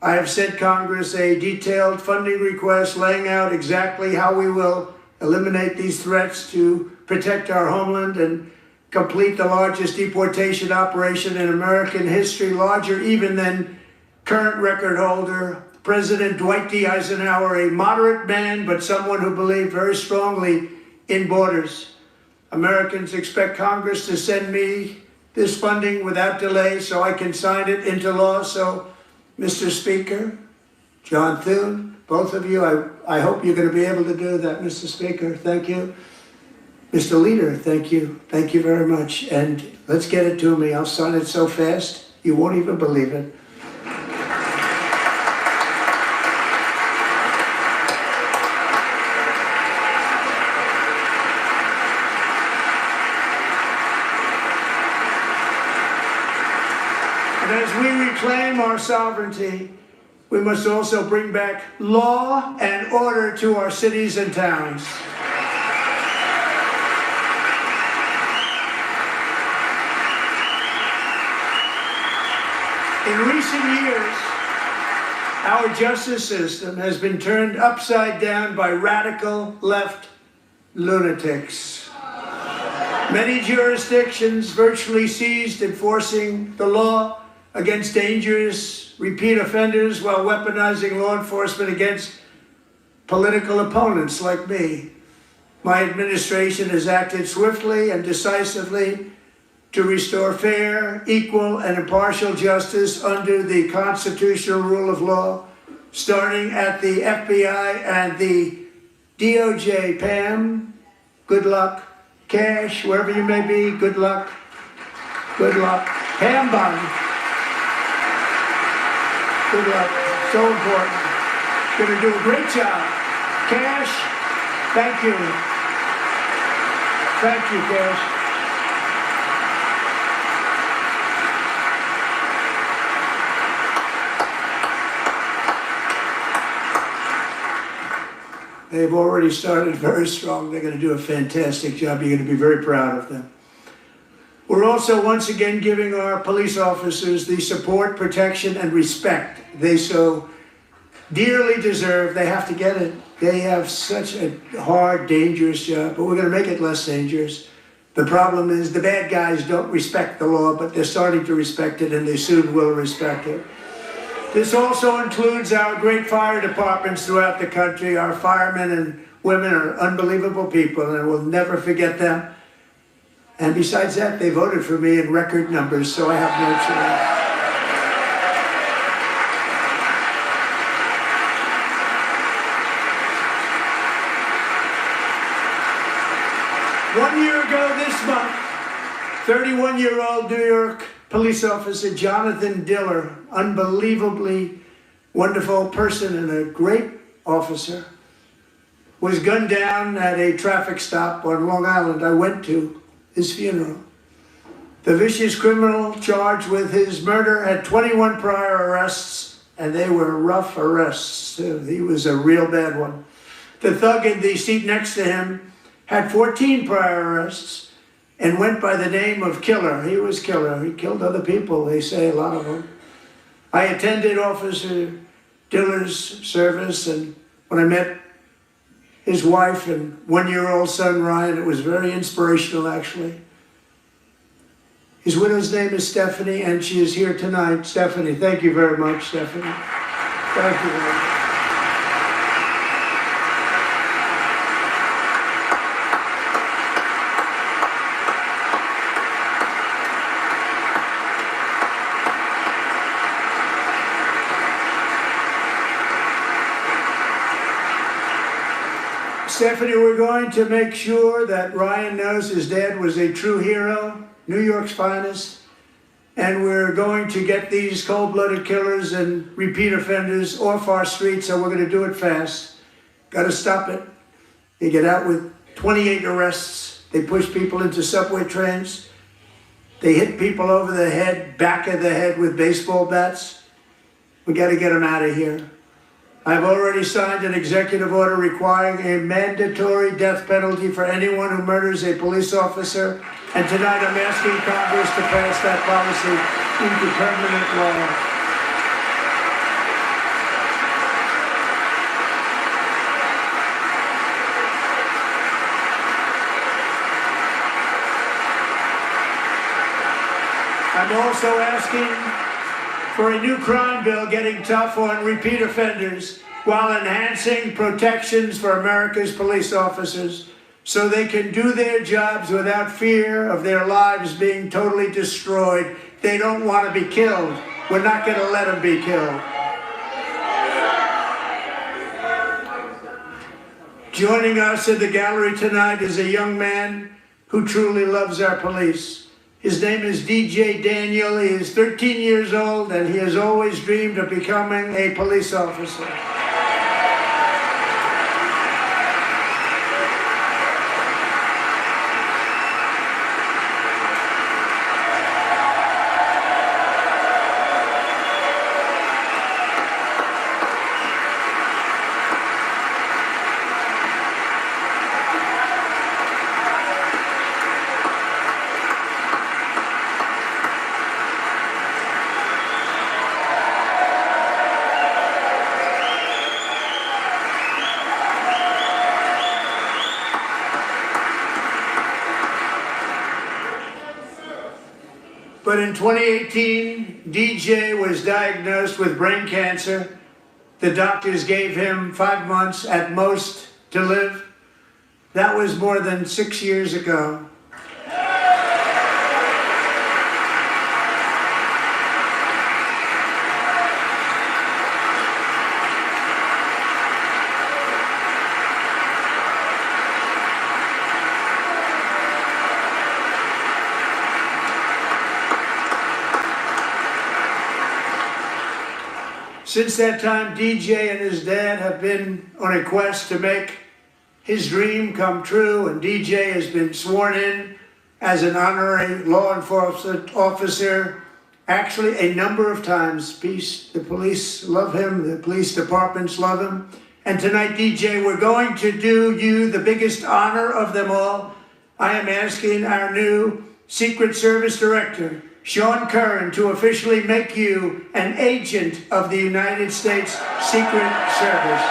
I have sent Congress a detailed funding request laying out exactly how we will eliminate these threats to protect our homeland and complete the largest deportation operation in American history, larger even than current record holder President Dwight D. Eisenhower, a moderate man, but someone who believed very strongly in borders. Americans expect Congress to send me this funding without delay so I can sign it into law. So, Mr. Speaker, John Thune, both of you, I hope you're going to be able to do that, Mr. Speaker. Thank you. Mr. Leader, thank you. Thank you very much. And let's get it to me. I'll sign it so fast, you won't even believe it. And as we reclaim our sovereignty, we must also bring back law and order to our cities and towns. In recent years, our justice system has been turned upside down by radical left lunatics. Many jurisdictions virtually ceased enforcing the law against dangerous repeat offenders while weaponizing law enforcement against political opponents like me. My administration has acted swiftly and decisively to restore fair, equal, and impartial justice under the constitutional rule of law, starting at the FBI and the DOJ. Pam, good luck. Cash, wherever you may be, good luck. Good luck. Pam Bond. Good luck. So important. Going to do a great job. Cash, thank you. Thank you, Cash. They've already started very strong. They're going to do a fantastic job. You're going to be very proud of them. We're also once again giving our police officers the support, protection, and respect they so dearly deserve. They have to get it. They have such a hard, dangerous job, but we're going to make it less dangerous. The problem is the bad guys don't respect the law, but they're starting to respect it, and they soon will respect it. This also includes our great fire departments throughout the country. Our firemen and women are unbelievable people, and we'll never forget them. And besides that, they voted for me in record numbers, so I have no choice. 1 year ago this month, 31-year-old New York police officer Jonathan Diller, unbelievably wonderful person and a great officer, was gunned down at a traffic stop on Long Island. I went to his funeral. The vicious criminal charged with his murder had 21 prior arrests, and they were rough arrests too. He was a real bad one. The thug in the seat next to him had 14 prior arrests, and went by the name of Killer. He was Killer. He killed other people, they say, a lot of them. I attended Officer Diller's service, and when I met his wife and one-year-old son, Ryan, it was very inspirational, actually. His widow's name is Stephanie, and she is here tonight. Stephanie, thank you very much, Stephanie. Thank you very much. Stephanie, we're going to make sure that Ryan knows his dad was a true hero, New York's finest, and we're going to get these cold-blooded killers and repeat offenders off our streets, so we're going to do it fast. Got to stop it. They get out with 28 arrests. They push people into subway trains. They hit people over the head, back of the head with baseball bats. We got to get them out of here. I've already signed an executive order requiring a mandatory death penalty for anyone who murders a police officer, and tonight I'm asking Congress to pass that policy into permanent law. I'm also asking for a new crime bill getting tough on repeat offenders while enhancing protections for America's police officers so they can do their jobs without fear of their lives being totally destroyed. They don't want to be killed. We're not going to let them be killed. Joining us in the gallery tonight is a young man who truly loves our police. His name is DJ Daniel. He is 13 years old, and he has always dreamed of becoming a police officer. But in 2018, DJ was diagnosed with brain cancer. The doctors gave him 5 months at most to live. That was more than 6 years ago. Since that time, DJ and his dad have been on a quest to make his dream come true, and DJ has been sworn in as an honorary law enforcement officer, actually a number of times. The police love him, the police departments love him. And tonight, DJ, we're going to do you the biggest honor of them all. I am asking our new Secret Service Director, Sean Curran, to officially make you an agent of the United States Secret Service.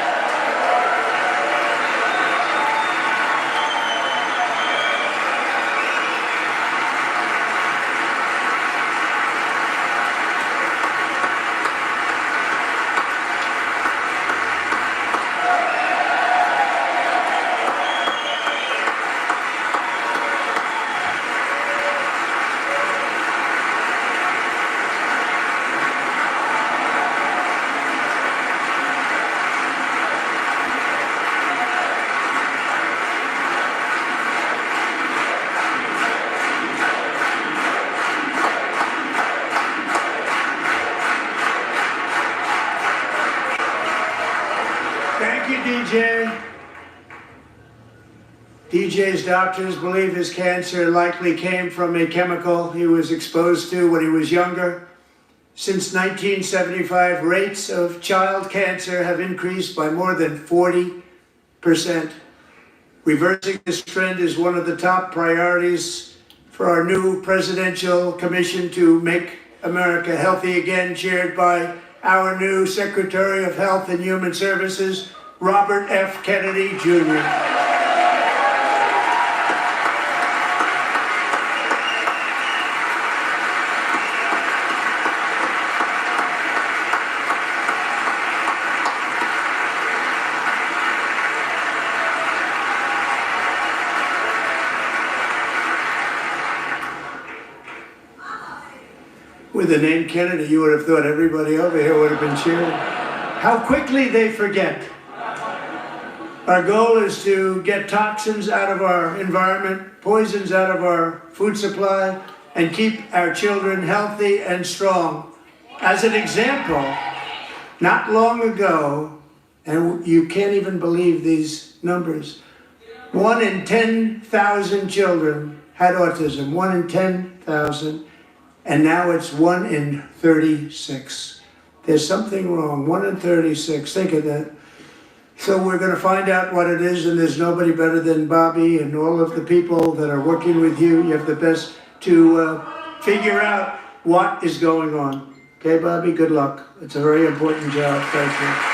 DJ's doctors believe his cancer likely came from a chemical he was exposed to when he was younger. Since 1975, rates of child cancer have increased by more than 40%. Reversing this trend is one of the top priorities for our new presidential commission to make America healthy again, chaired by our new Secretary of Health and Human Services, Robert F. Kennedy, Jr. With the name Kennedy, you would have thought everybody over here would have been cheering. How quickly they forget. Our goal is to get toxins out of our environment, poisons out of our food supply, and keep our children healthy and strong. As an example, not long ago, and you can't even believe these numbers, 1 in 10,000 children had autism, 1 in 10,000. And now it's 1 in 36. There's something wrong, 1 in 36, think of that. So we're gonna find out what it is, and there's nobody better than Bobby and all of the people that are working with you. You have the best to figure out what is going on. Okay, Bobby, good luck. It's a very important job, thank you.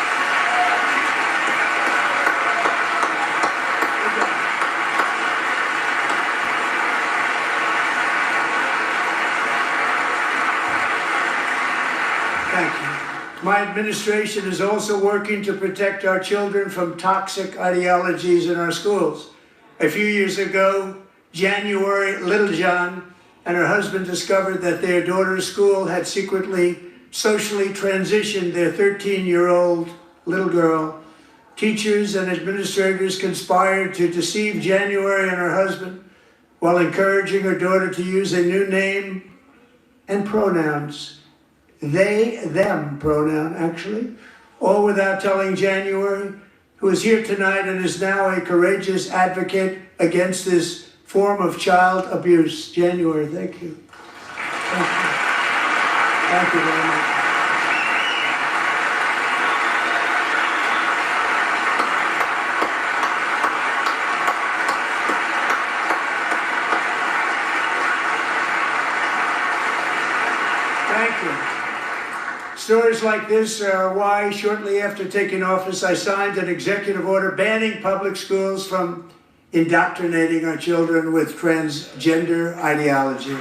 My administration is also working to protect our children from toxic ideologies in our schools. A few years ago, January, Little John and her husband discovered that their daughter's school had secretly socially transitioned their 13-year-old little girl. Teachers and administrators conspired to deceive January and her husband while encouraging her daughter to use a new name and pronouns. They, them pronoun, actually, all without telling January, who is here tonight and is now a courageous advocate against this form of child abuse. January, thank you. Thank you. Thank you very much. Thank you. Stories like this are why, shortly after taking office, I signed an executive order banning public schools from indoctrinating our children with transgender ideology.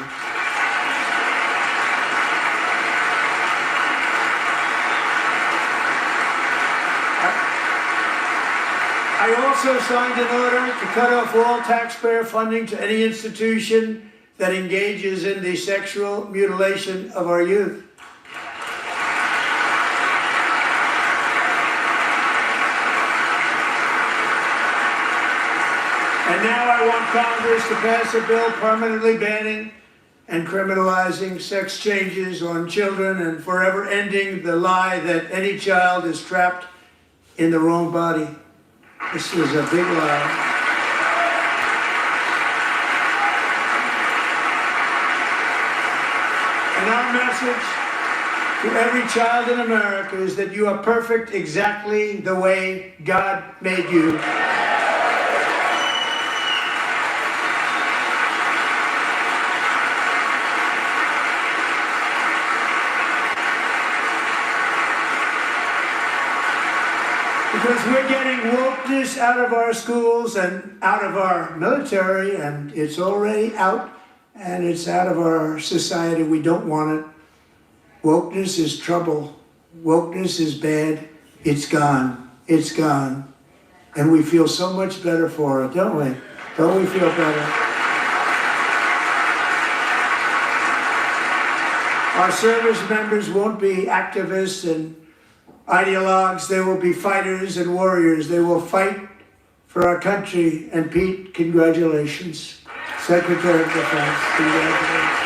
I also signed an order to cut off all taxpayer funding to any institution that engages in the sexual mutilation of our youth. And now I want Congress to pass a bill permanently banning and criminalizing sex changes on children and forever ending the lie that any child is trapped in the wrong body. This is a big lie. And our message to every child in America is that you are perfect exactly the way God made you. Because we're getting wokeness out of our schools and out of our military, and it's already out, and it's out of our society. We don't want it. Wokeness is trouble. Wokeness is bad. It's gone. It's gone. And we feel so much better for it, don't we? Don't we feel better? Our service members won't be activists and ideologues. They will be fighters and warriors. They will fight for our country. And Pete, congratulations. Secretary of Defense, congratulations.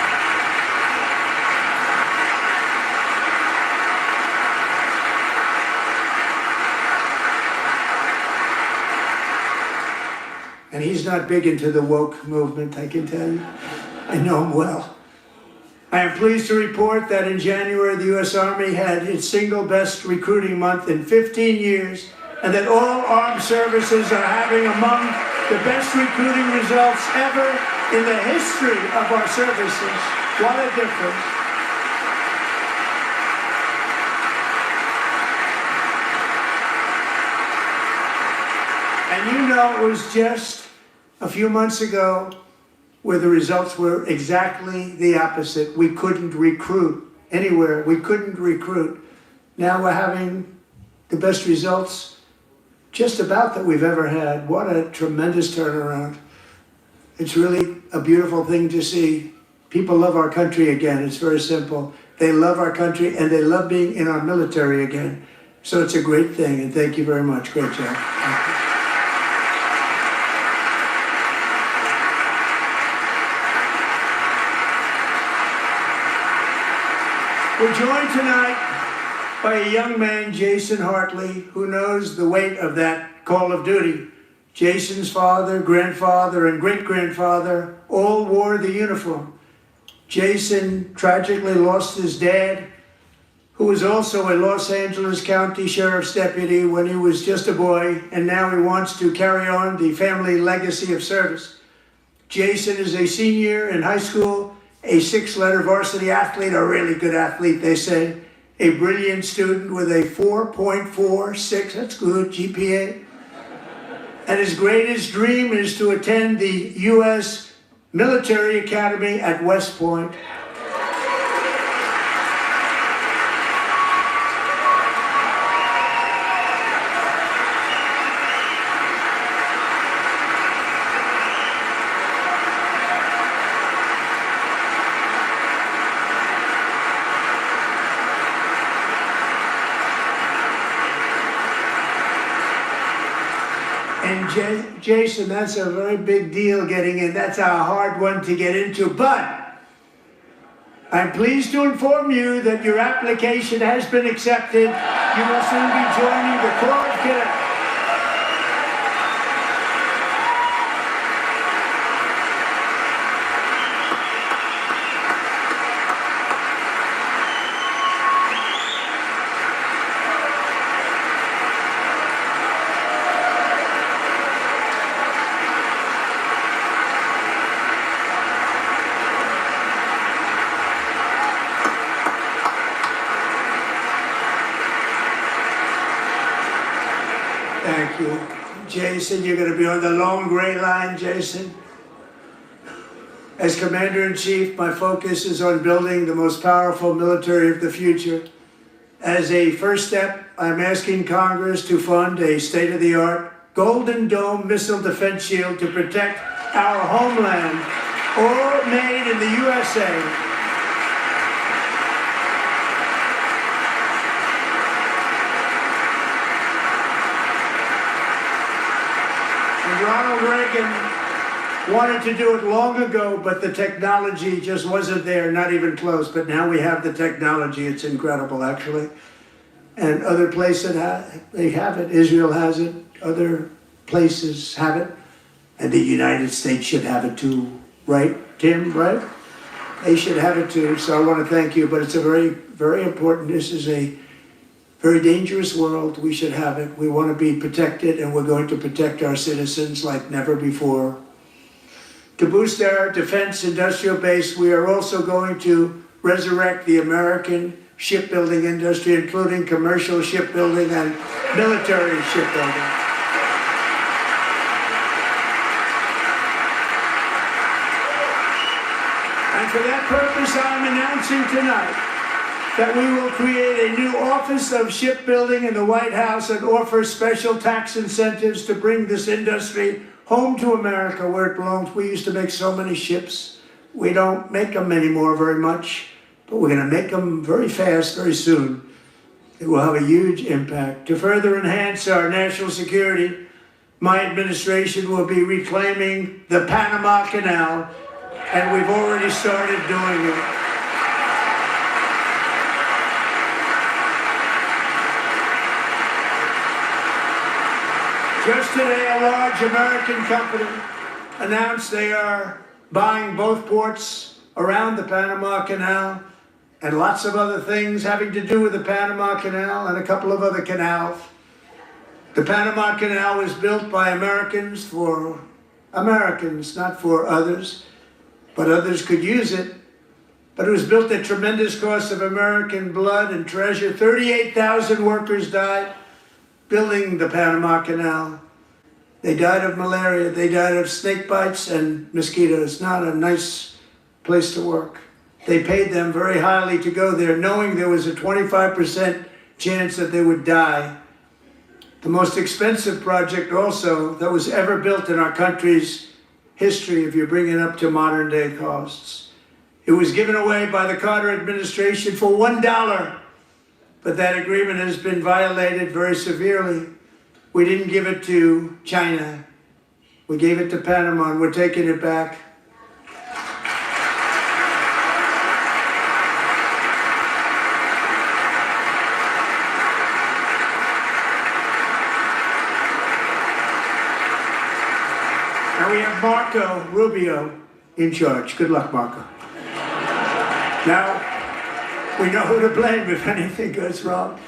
And he's not big into the woke movement, I can tell you. I know him well. I am pleased to report that in January, the U.S. Army had its single best recruiting month in 15 years, and that all armed services are having among The best recruiting results ever in the history of our services. What a difference. And you know, it was just a few months ago where the results were exactly the opposite. We couldn't recruit anywhere. We couldn't recruit. Now we're having the best results just about that we've ever had. What a tremendous turnaround. It's really a beautiful thing to see. People love our country again. It's very simple. They love our country and they love being in our military again. So it's a great thing, and thank you very much. Great job. Thank you. We're joined tonight by a young man, Jason Hartley, who knows the weight of that call of duty. Jason's father, grandfather, and great-grandfather all wore the uniform. Jason tragically lost his dad, who was also a Los Angeles County Sheriff's deputy when he was just a boy, and now he wants to carry on the family legacy of service. Jason is a senior in high school, a 6-letter varsity athlete, a really good athlete, they say, a brilliant student with a 4.46, that's good, GPA. And his greatest dream is to attend the U.S. Military Academy at West Point. And Jason, that's a very big deal getting in. That's a hard one to get into. But I'm pleased to inform you that your application has been accepted. You will soon be joining the Corps of Cadets. Thank you. Jason, you're going to be on the long gray line, Jason. As Commander-in-Chief, my focus is on building the most powerful military of the future. As a first step, I'm asking Congress to fund a state-of-the-art Golden Dome missile defense shield to protect our homeland, all made in the USA. Ronald Reagan wanted to do it long ago, but the technology just wasn't there, not even close. But now we have the technology. It's incredible, actually. And other places, they have it. Israel has it. Other places have it. And the United States should have it too. Right, Tim? Right? They should have it too. So I want to thank you. But it's a very, very important. This is a very dangerous world. We should have it. We want to be protected, and we're going to protect our citizens like never before. To boost our defense industrial base, we are also going to resurrect the American shipbuilding industry, including commercial shipbuilding and military shipbuilding. And for that purpose, I'm announcing tonight that we will create a new Office of Shipbuilding in the White House and offer special tax incentives to bring this industry home to America where it belongs. We used to make so many ships. We don't make them anymore very much, but we're going to make them very fast, very soon. It will have a huge impact. To further enhance our national security, my administration will be reclaiming the Panama Canal, and we've already started doing it. Just today, a large American company announced they are buying both ports around the Panama Canal and lots of other things having to do with the Panama Canal and a couple of other canals. The Panama Canal was built by Americans for Americans, not for others, but others could use it. But it was built at tremendous cost of American blood and treasure. 38,000 workers died building the Panama Canal. They died of malaria, they died of snake bites and mosquitoes. Not a nice place to work. They paid them very highly to go there, knowing there was a 25% chance that they would die. The most expensive project also that was ever built in our country's history, if you bring it up to modern day costs. It was given away by the Carter administration for $1, but that agreement has been violated very severely. We didn't give it to China. We gave it to Panama, and we're taking it back. And we have Marco Rubio in charge. Good luck, Marco. Now, we know who to blame if anything goes wrong.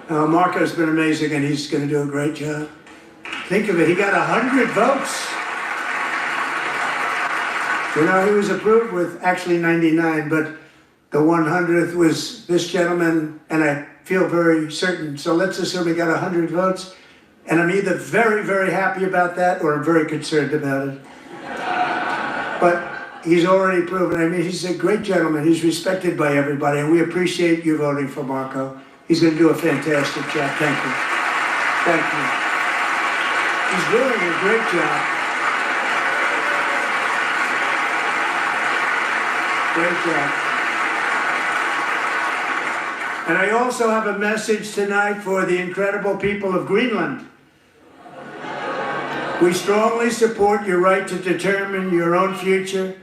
Marco's been amazing, and he's going to do a great job. Think of it, he got 100 votes. You know, he was approved with actually 99, but the 100th was this gentleman, and I feel very certain. So let's assume he got 100 votes, and I'm either very, very happy about that, or I'm very concerned about it. But he's already proven. I mean, he's a great gentleman. He's respected by everybody, and we appreciate you voting for Marco. He's going to do a fantastic job. Thank you. Thank you. He's doing a great job. Great job. And I also have a message tonight for the incredible people of Greenland. We strongly support your right to determine your own future.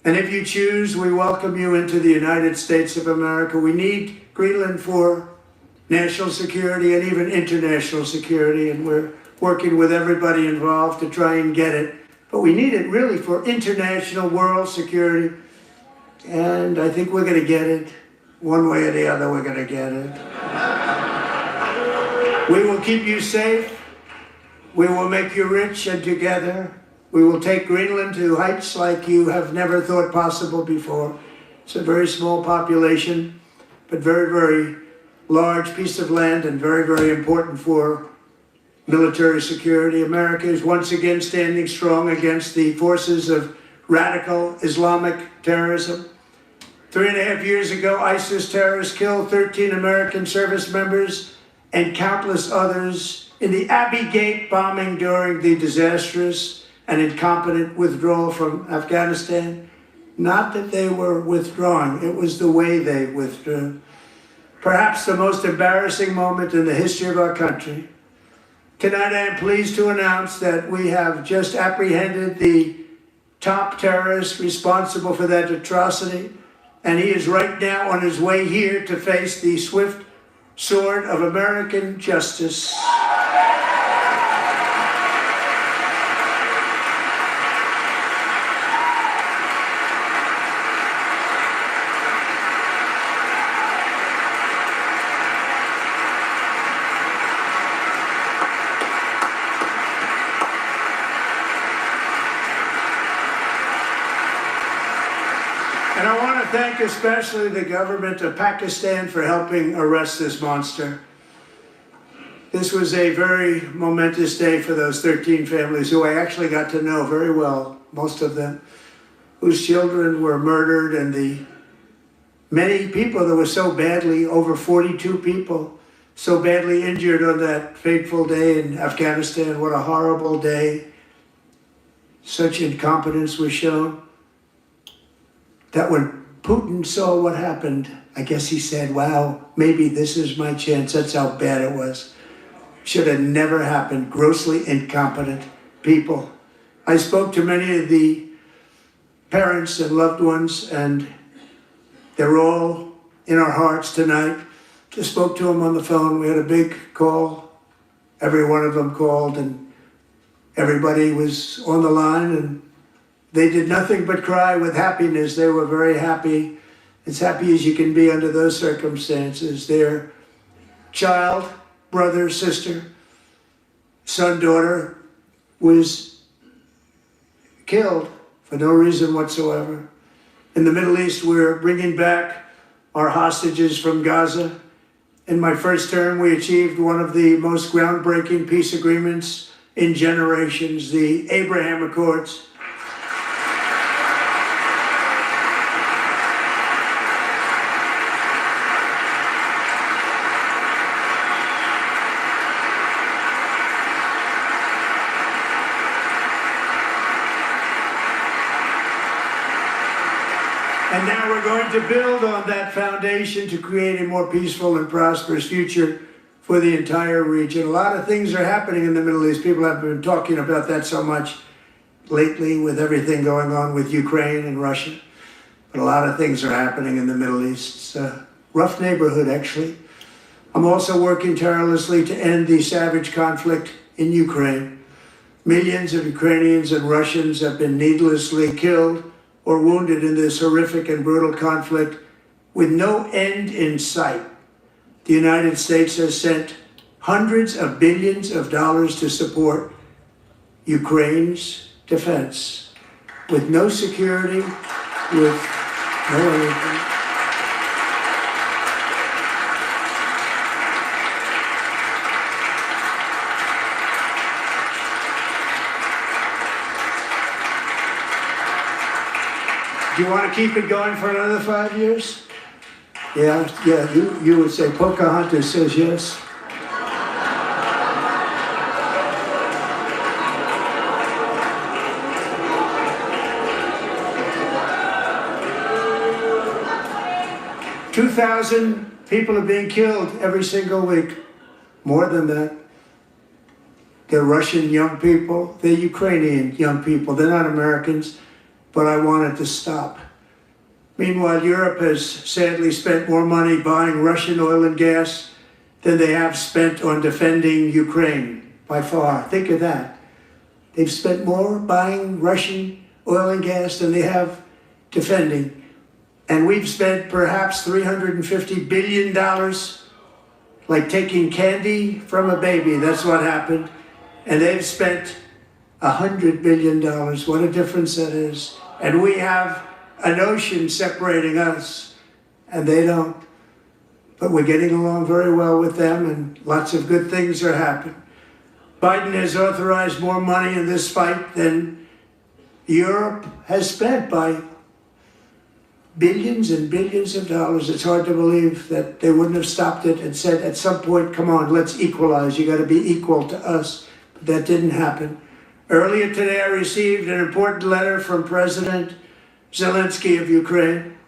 And if you choose, we welcome you into the United States of America. We need Greenland for national security and even international security, and we're working with everybody involved to try and get it. But we need it really for international world security, and I think we're going to get it. One way or the other, we're going to get it. We will keep you safe. We will make you rich, and together we will take Greenland to heights like you have never thought possible before. It's a very small population, but very, very large piece of land, and very, very important for military security. America is once again standing strong against the forces of radical Islamic terrorism. 3.5 years ago, ISIS terrorists killed 13 American service members and countless others in the Abbey Gate bombing during the disastrous and incompetent withdrawal from Afghanistan. Not that they were withdrawing, it was the way they withdrew. Perhaps the most embarrassing moment in the history of our country. Tonight I am pleased to announce that we have just apprehended the top terrorist responsible for that atrocity, and he is right now on his way here to face the swift sword of American justice. And I want to thank especially the government of Pakistan for helping arrest this monster. This was a very momentous day for those 13 families who I actually got to know very well, most of them, whose children were murdered, and the many people that were so badly, over 42 people, so badly injured on that fateful day in Afghanistan. What a horrible day. Such incompetence was shown. That when Putin saw what happened, I guess he said, wow, maybe this is my chance. That's how bad it was. Should have never happened. Grossly incompetent people. I spoke to many of the parents and loved ones, and they're all in our hearts tonight. Just spoke to them on the phone. We had a big call. Every one of them called, and everybody was on the line, and they did nothing but cry with happiness. They were very happy, as happy as you can be under those circumstances. Their child, brother, sister, son, daughter was killed for no reason whatsoever. In the Middle East, we're bringing back our hostages from Gaza. In my first term, we achieved one of the most groundbreaking peace agreements in generations, the Abraham Accords. And now we're going to build on that foundation to create a more peaceful and prosperous future for the entire region. A lot of things are happening in the Middle East. People have been talking about that so much lately with everything going on with Ukraine and Russia. But a lot of things are happening in the Middle East. It's a rough neighborhood, actually. I'm also working tirelessly to end the savage conflict in Ukraine. Millions of Ukrainians and Russians have been needlessly killed or wounded in this horrific and brutal conflict with no end in sight. The United States has sent hundreds of billions of dollars to support Ukraine's defense with no security, with no anything. Do you want to keep it going for another 5 years? Yeah, you would say Pocahontas says yes. $2,000 people are being killed every single week. More than that. They're Russian young people, they're Ukrainian young people, they're not Americans. But I want it to stop. Meanwhile, Europe has sadly spent more money buying Russian oil and gas than they have spent on defending Ukraine, by far. Think of that. They've spent more buying Russian oil and gas than they have defending. And we've spent perhaps $350 billion, like taking candy from a baby. That's what happened. And they've spent $100 billion. What a difference that is. And we have an ocean separating us, and they don't. But we're getting along very well with them, and lots of good things are happening. Biden has authorized more money in this fight than Europe has spent, by billions and billions of dollars. It's hard to believe that they wouldn't have stopped it and said at some point, come on, let's equalize. You got to be equal to us. But that didn't happen. Earlier today, I received an important letter from President Zelensky of Ukraine.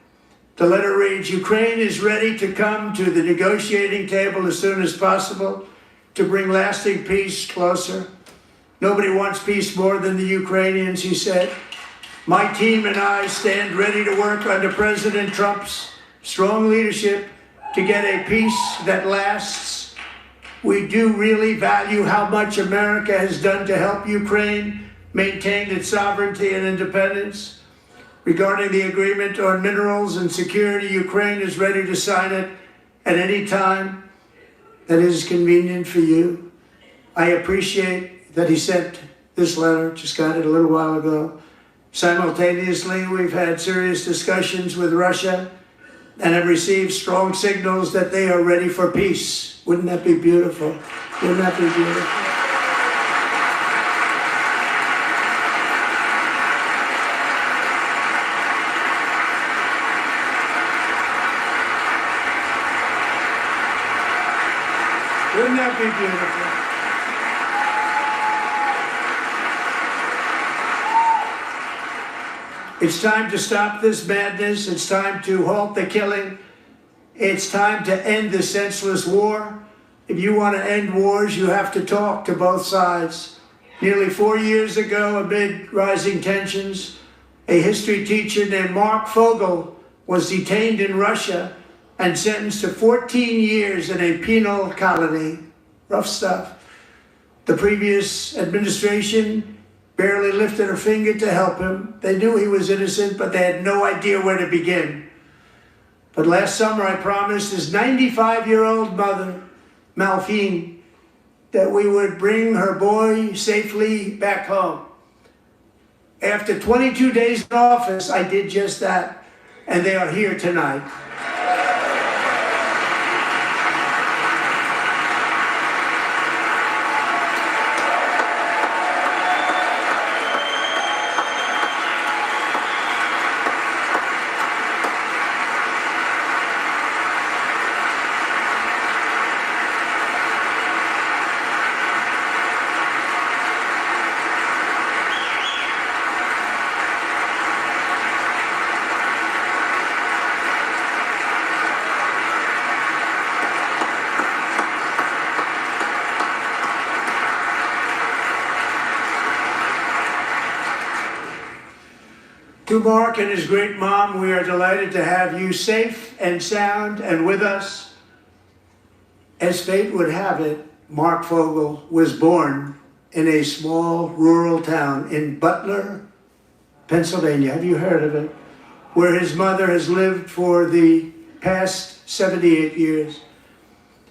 The letter reads, Ukraine is ready to come to the negotiating table as soon as possible to bring lasting peace closer. Nobody wants peace more than the Ukrainians, he said. My team and I stand ready to work under President Trump's strong leadership to get a peace that lasts. We do really value how much America has done to help Ukraine maintain its sovereignty and independence. Regarding the agreement on minerals and security, Ukraine is ready to sign it at any time that is convenient for you. I appreciate that he sent this letter, just got it a little while ago. Simultaneously, we've had serious discussions with Russia and have received strong signals that they are ready for peace. Wouldn't that be beautiful? Wouldn't that be beautiful? Wouldn't that be beautiful? It's time to stop this madness. It's time to halt the killing. It's time to end the senseless war. If you want to end wars, you have to talk to both sides. Nearly 4 years ago, amid rising tensions, a history teacher named Mark Fogel was detained in Russia and sentenced to 14 years in a penal colony. Rough stuff. The previous administration barely lifted a finger to help him. They knew he was innocent, but they had no idea where to begin. But last summer, I promised his 95-year-old mother, Malphine, that we would bring her boy safely back home. After 22 days in office, I did just that, and they are here tonight. To Mark and his great mom, we are delighted to have you safe and sound and with us. As fate would have it, Mark Fogel was born in a small rural town in Butler, Pennsylvania. Have you heard of it? Where his mother has lived for the past 78 years.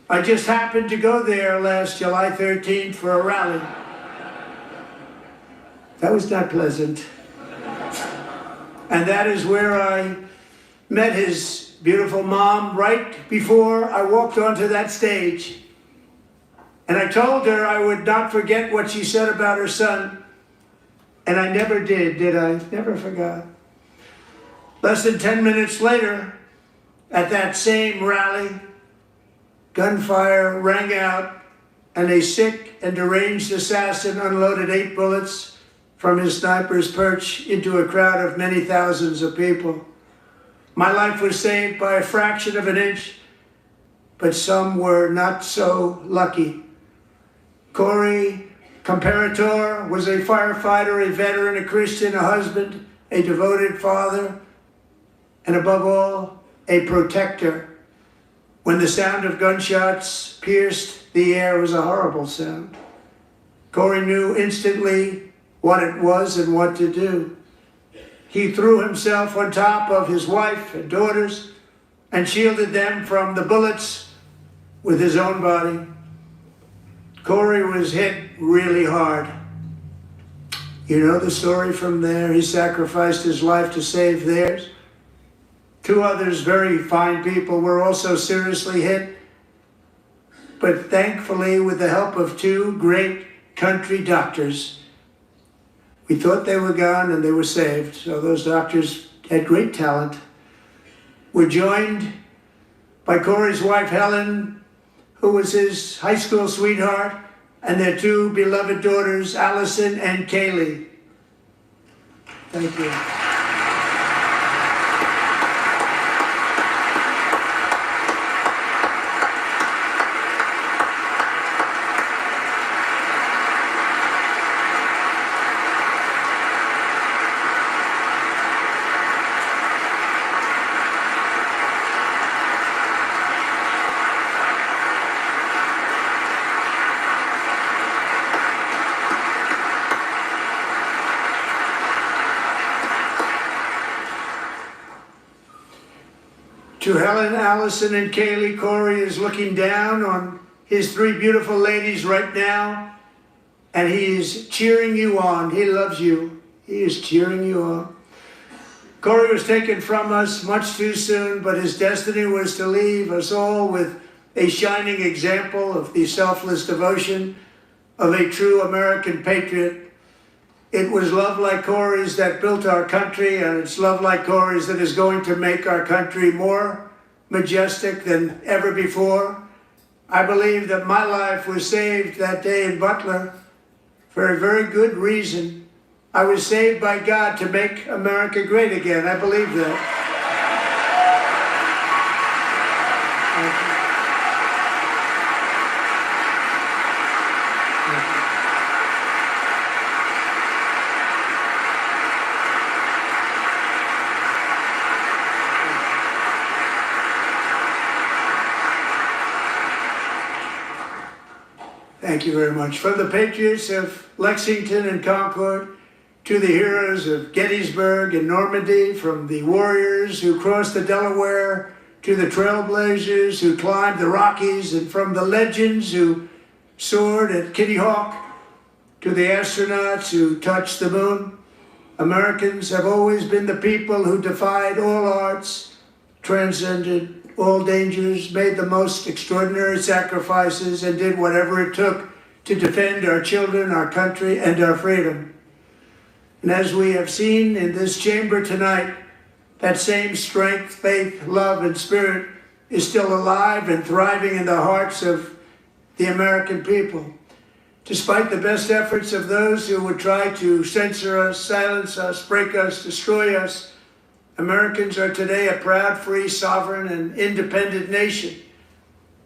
I just happened to go there last July 13th for a rally. That was not pleasant. And that is where I met his beautiful mom right before I walked onto that stage. And I told her I would not forget what she said about her son. And I never did I? Never forgot. Less than 10 minutes later, at that same rally, gunfire rang out and a sick and deranged assassin unloaded 8 bullets from his sniper's perch into a crowd of many thousands of people. My life was saved by a fraction of an inch, but some were not so lucky. Corey Comparator was a firefighter, a veteran, a Christian, a husband, a devoted father, and above all, a protector. When the sound of gunshots pierced the air, it was a horrible sound. Corey knew instantly what it was and what to do. He threw himself on top of his wife and daughters and shielded them from the bullets with his own body. Corey was hit really hard. You know the story from there. He sacrificed his life to save theirs. 2 others, very fine people, were also seriously hit. But thankfully, with the help of 2 great country doctors, we thought they were gone and they were saved. So those doctors had great talent. We're joined by Corey's wife, Helen, who was his high school sweetheart, and their 2 beloved daughters, Allison and Kaylee. Thank you. To Helen, Allison, and Kaylee, Corey is looking down on his 3 beautiful ladies right now, and he is cheering you on. He loves you. He is cheering you on. Corey was taken from us much too soon, but his destiny was to leave us all with a shining example of the selfless devotion of a true American patriot. It was love like Corey's that built our country, and it's love like Corey's that is going to make our country more majestic than ever before. I believe that my life was saved that day in Butler for a very good reason. I was saved by God to make America great again. I believe that. Thank you. Thank you very much. From the patriots of Lexington and Concord to the heroes of Gettysburg and Normandy, from the warriors who crossed the Delaware to the trailblazers who climbed the Rockies, and from the legends who soared at Kitty Hawk to the astronauts who touched the moon, Americans have always been the people who defied all odds, transcended all dangers, made the most extraordinary sacrifices, and did whatever it took to defend our children, our country, and our freedom. And as we have seen in this chamber tonight, that same strength, faith, love, and spirit is still alive and thriving in the hearts of the American people. Despite the best efforts of those who would try to censor us, silence us, break us, destroy us, Americans are today a proud, free, sovereign, and independent nation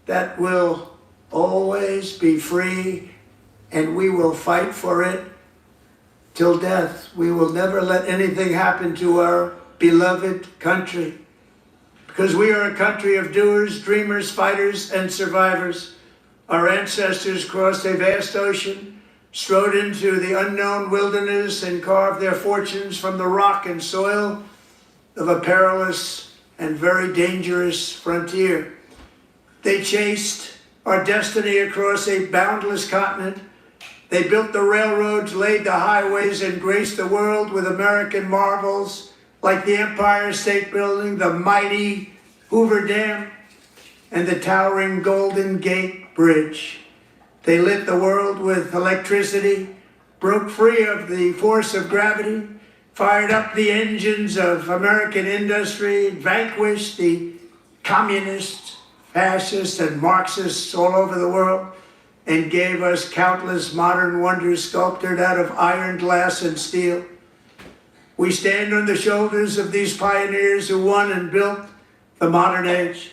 that will always be free, and we will fight for it till death. We will never let anything happen to our beloved country, because we are a country of doers, dreamers, fighters, and survivors. Our ancestors crossed a vast ocean, strode into the unknown wilderness, and carved their fortunes from the rock and soil of a perilous and very dangerous frontier. They chased our destiny across a boundless continent. They built the railroads, laid the highways, and graced the world with American marvels like the Empire State Building, the mighty Hoover Dam, and the towering Golden Gate Bridge. They lit the world with electricity, broke free of the force of gravity, fired up the engines of American industry, vanquished the communists, fascists, and Marxists all over the world, and gave us countless modern wonders sculptured out of iron, glass, and steel. We stand on the shoulders of these pioneers who won and built the modern age.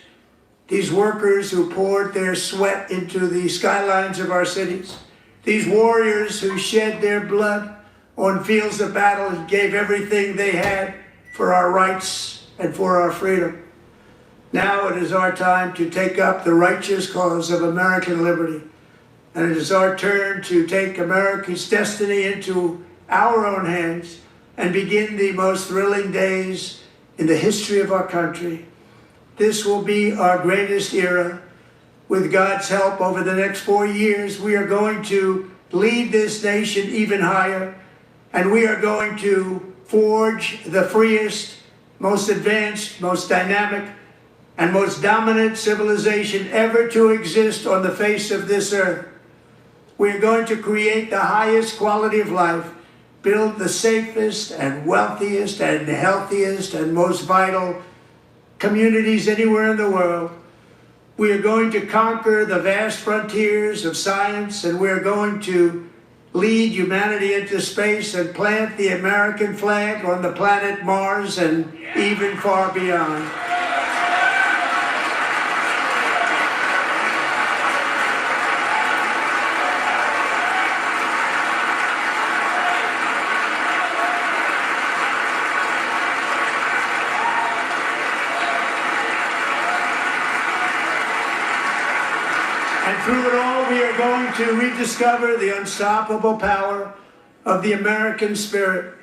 These workers who poured their sweat into the skylines of our cities. These warriors who shed their blood on fields of battle and gave everything they had for our rights and for our freedom. Now it is our time to take up the righteous cause of American liberty. And it is our turn to take America's destiny into our own hands and begin the most thrilling days in the history of our country. This will be our greatest era. With God's help, over the next 4 years, we are going to lead this nation even higher, and we are going to forge the freest, most advanced, most dynamic, and most dominant civilization ever to exist on the face of this earth. We are going to create the highest quality of life, build the safest and wealthiest and healthiest and most vital communities anywhere in the world. We are going to conquer the vast frontiers of science, and we are going to lead humanity into space and plant the American flag on the planet Mars and even far beyond. Through it all, we are going to rediscover the unstoppable power of the American spirit.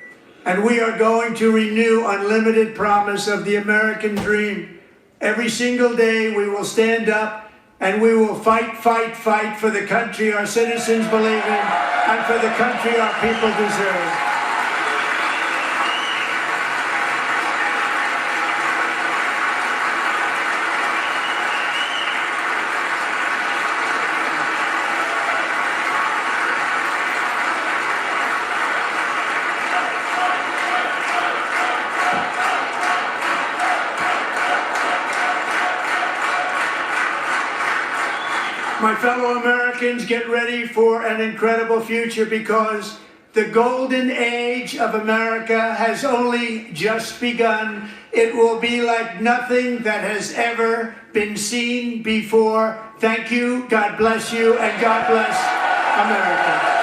And we are going to renew unlimited promise of the American dream. Every single day we will stand up and we will fight, fight, fight for the country our citizens believe in and for the country our people deserve. My fellow Americans, get ready for an incredible future, because the golden age of America has only just begun. It will be like nothing that has ever been seen before. Thank you, God bless you, and God bless America.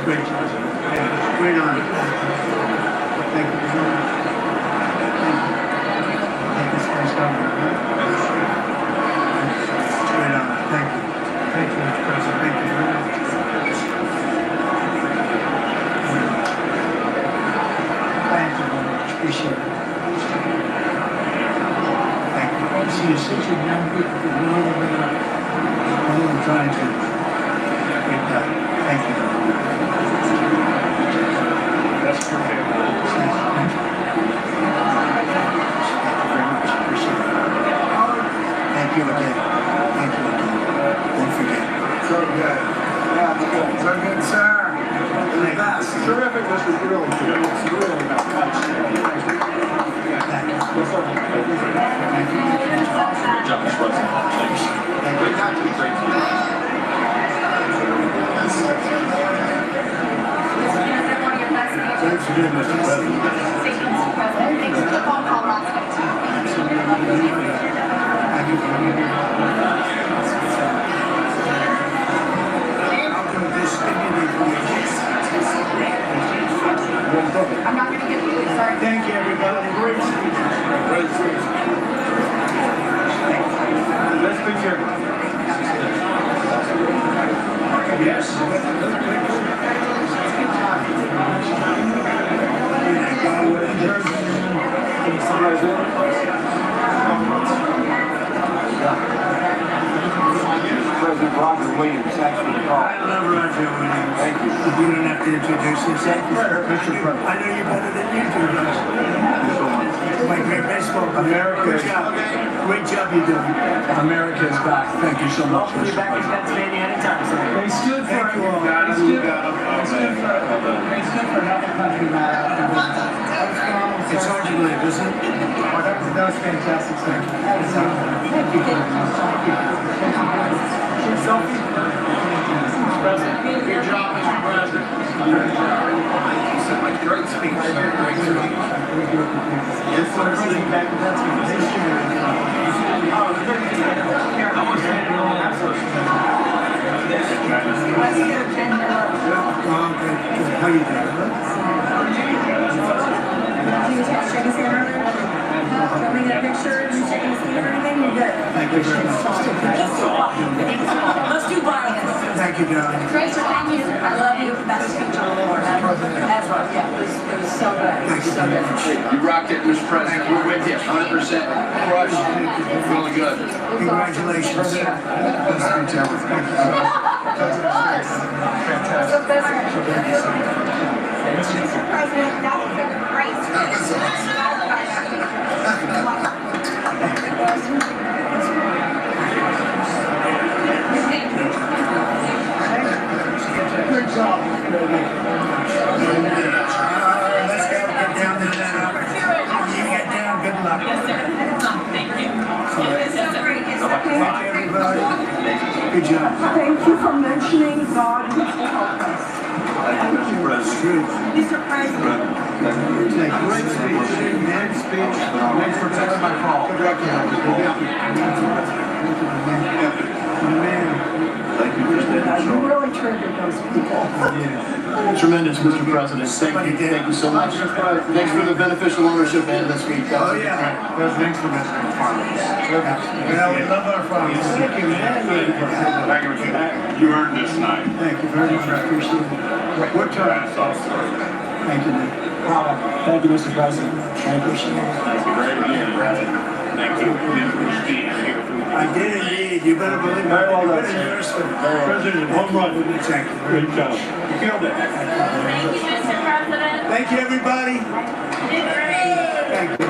great job. Yeah, great honor. Thank you very much. Thank you. Thank you, Vice Governor. Great honor. Thank you. Thank you, Mr. President. Thank you very much. Thank you very much. Appreciate it. Thank you. I see you such a young people who know what they're doing. I'm trying to get that. Thank you. That's perfect. Thank you very much. Appreciate it. Thank you again. Thank you again. Don't forget. So good. Yeah, so good, sir. The best. Terrific, Mr. Grill. It's really about touch. Thank you. Thank you. Good job, Mr. President. Thanks. Great time to be great. Thanks for doing this, Mr. President. Thanks for the phone call last night. Thank you for being here. I'm not going to give you, sorry. Thank you, everybody. Great speech. Great speech. Let's picture. Yes. President Roger Williams, thanks for the call. I love Roger Williams. Thank you. You don't have to introduce yourself. Mr. President. I know you better than you do, Roger. My great baseball. America. Good job. Great job you're doing. America is back. Thank you so much. Welcome you back to Pennsylvania anytime, sir. They stood for Thank you all. They stood for another country, It's hard to believe, isn't it? That was fantastic, sir. Thank you. President, good job, Mr. President. Great speech. Great speech. Yes, President. Back to How you doing? Showing that picture, you shaking his hand or anything, you're good. Thank you very much. Let's do violence. Thank you, darling. Great, so thank you. I love you. Best speech on the board. That's right, yeah, it was so good. Thank you very much. You rocked it, Mr. President. We're with you, 100%. Crushed. Really good. Congratulations. So Mr. President, that was a great speech. Good job. Let's go get down to that. You get down, good luck. Thank you. Thank you, everybody. Good job. Thank you for mentioning God and help us. Mr. President. Thank you. Great speech. Good speech. Thanks for taking my call. Good luck. Man. Thank you for You really triggered those people. Tremendous, Mr. President. Thank you so much. Thanks for the beneficial ownership and the speech. Oh, yeah. Thanks for mentioning farmers. Well, we love our farmers. Thank you, man. You earned this night. Thank you very much. I appreciate it. What time? Thank you, man. Thank you, Mr. President. I appreciate it. Thank you very again, President. Thank you for the speech. I did indeed. You better believe me. Very well done, Good sir. endorsement. President, home run. Thank you. Great job. You killed it. Thank you, Mr. President. Thank you, everybody. You did great. Thank you.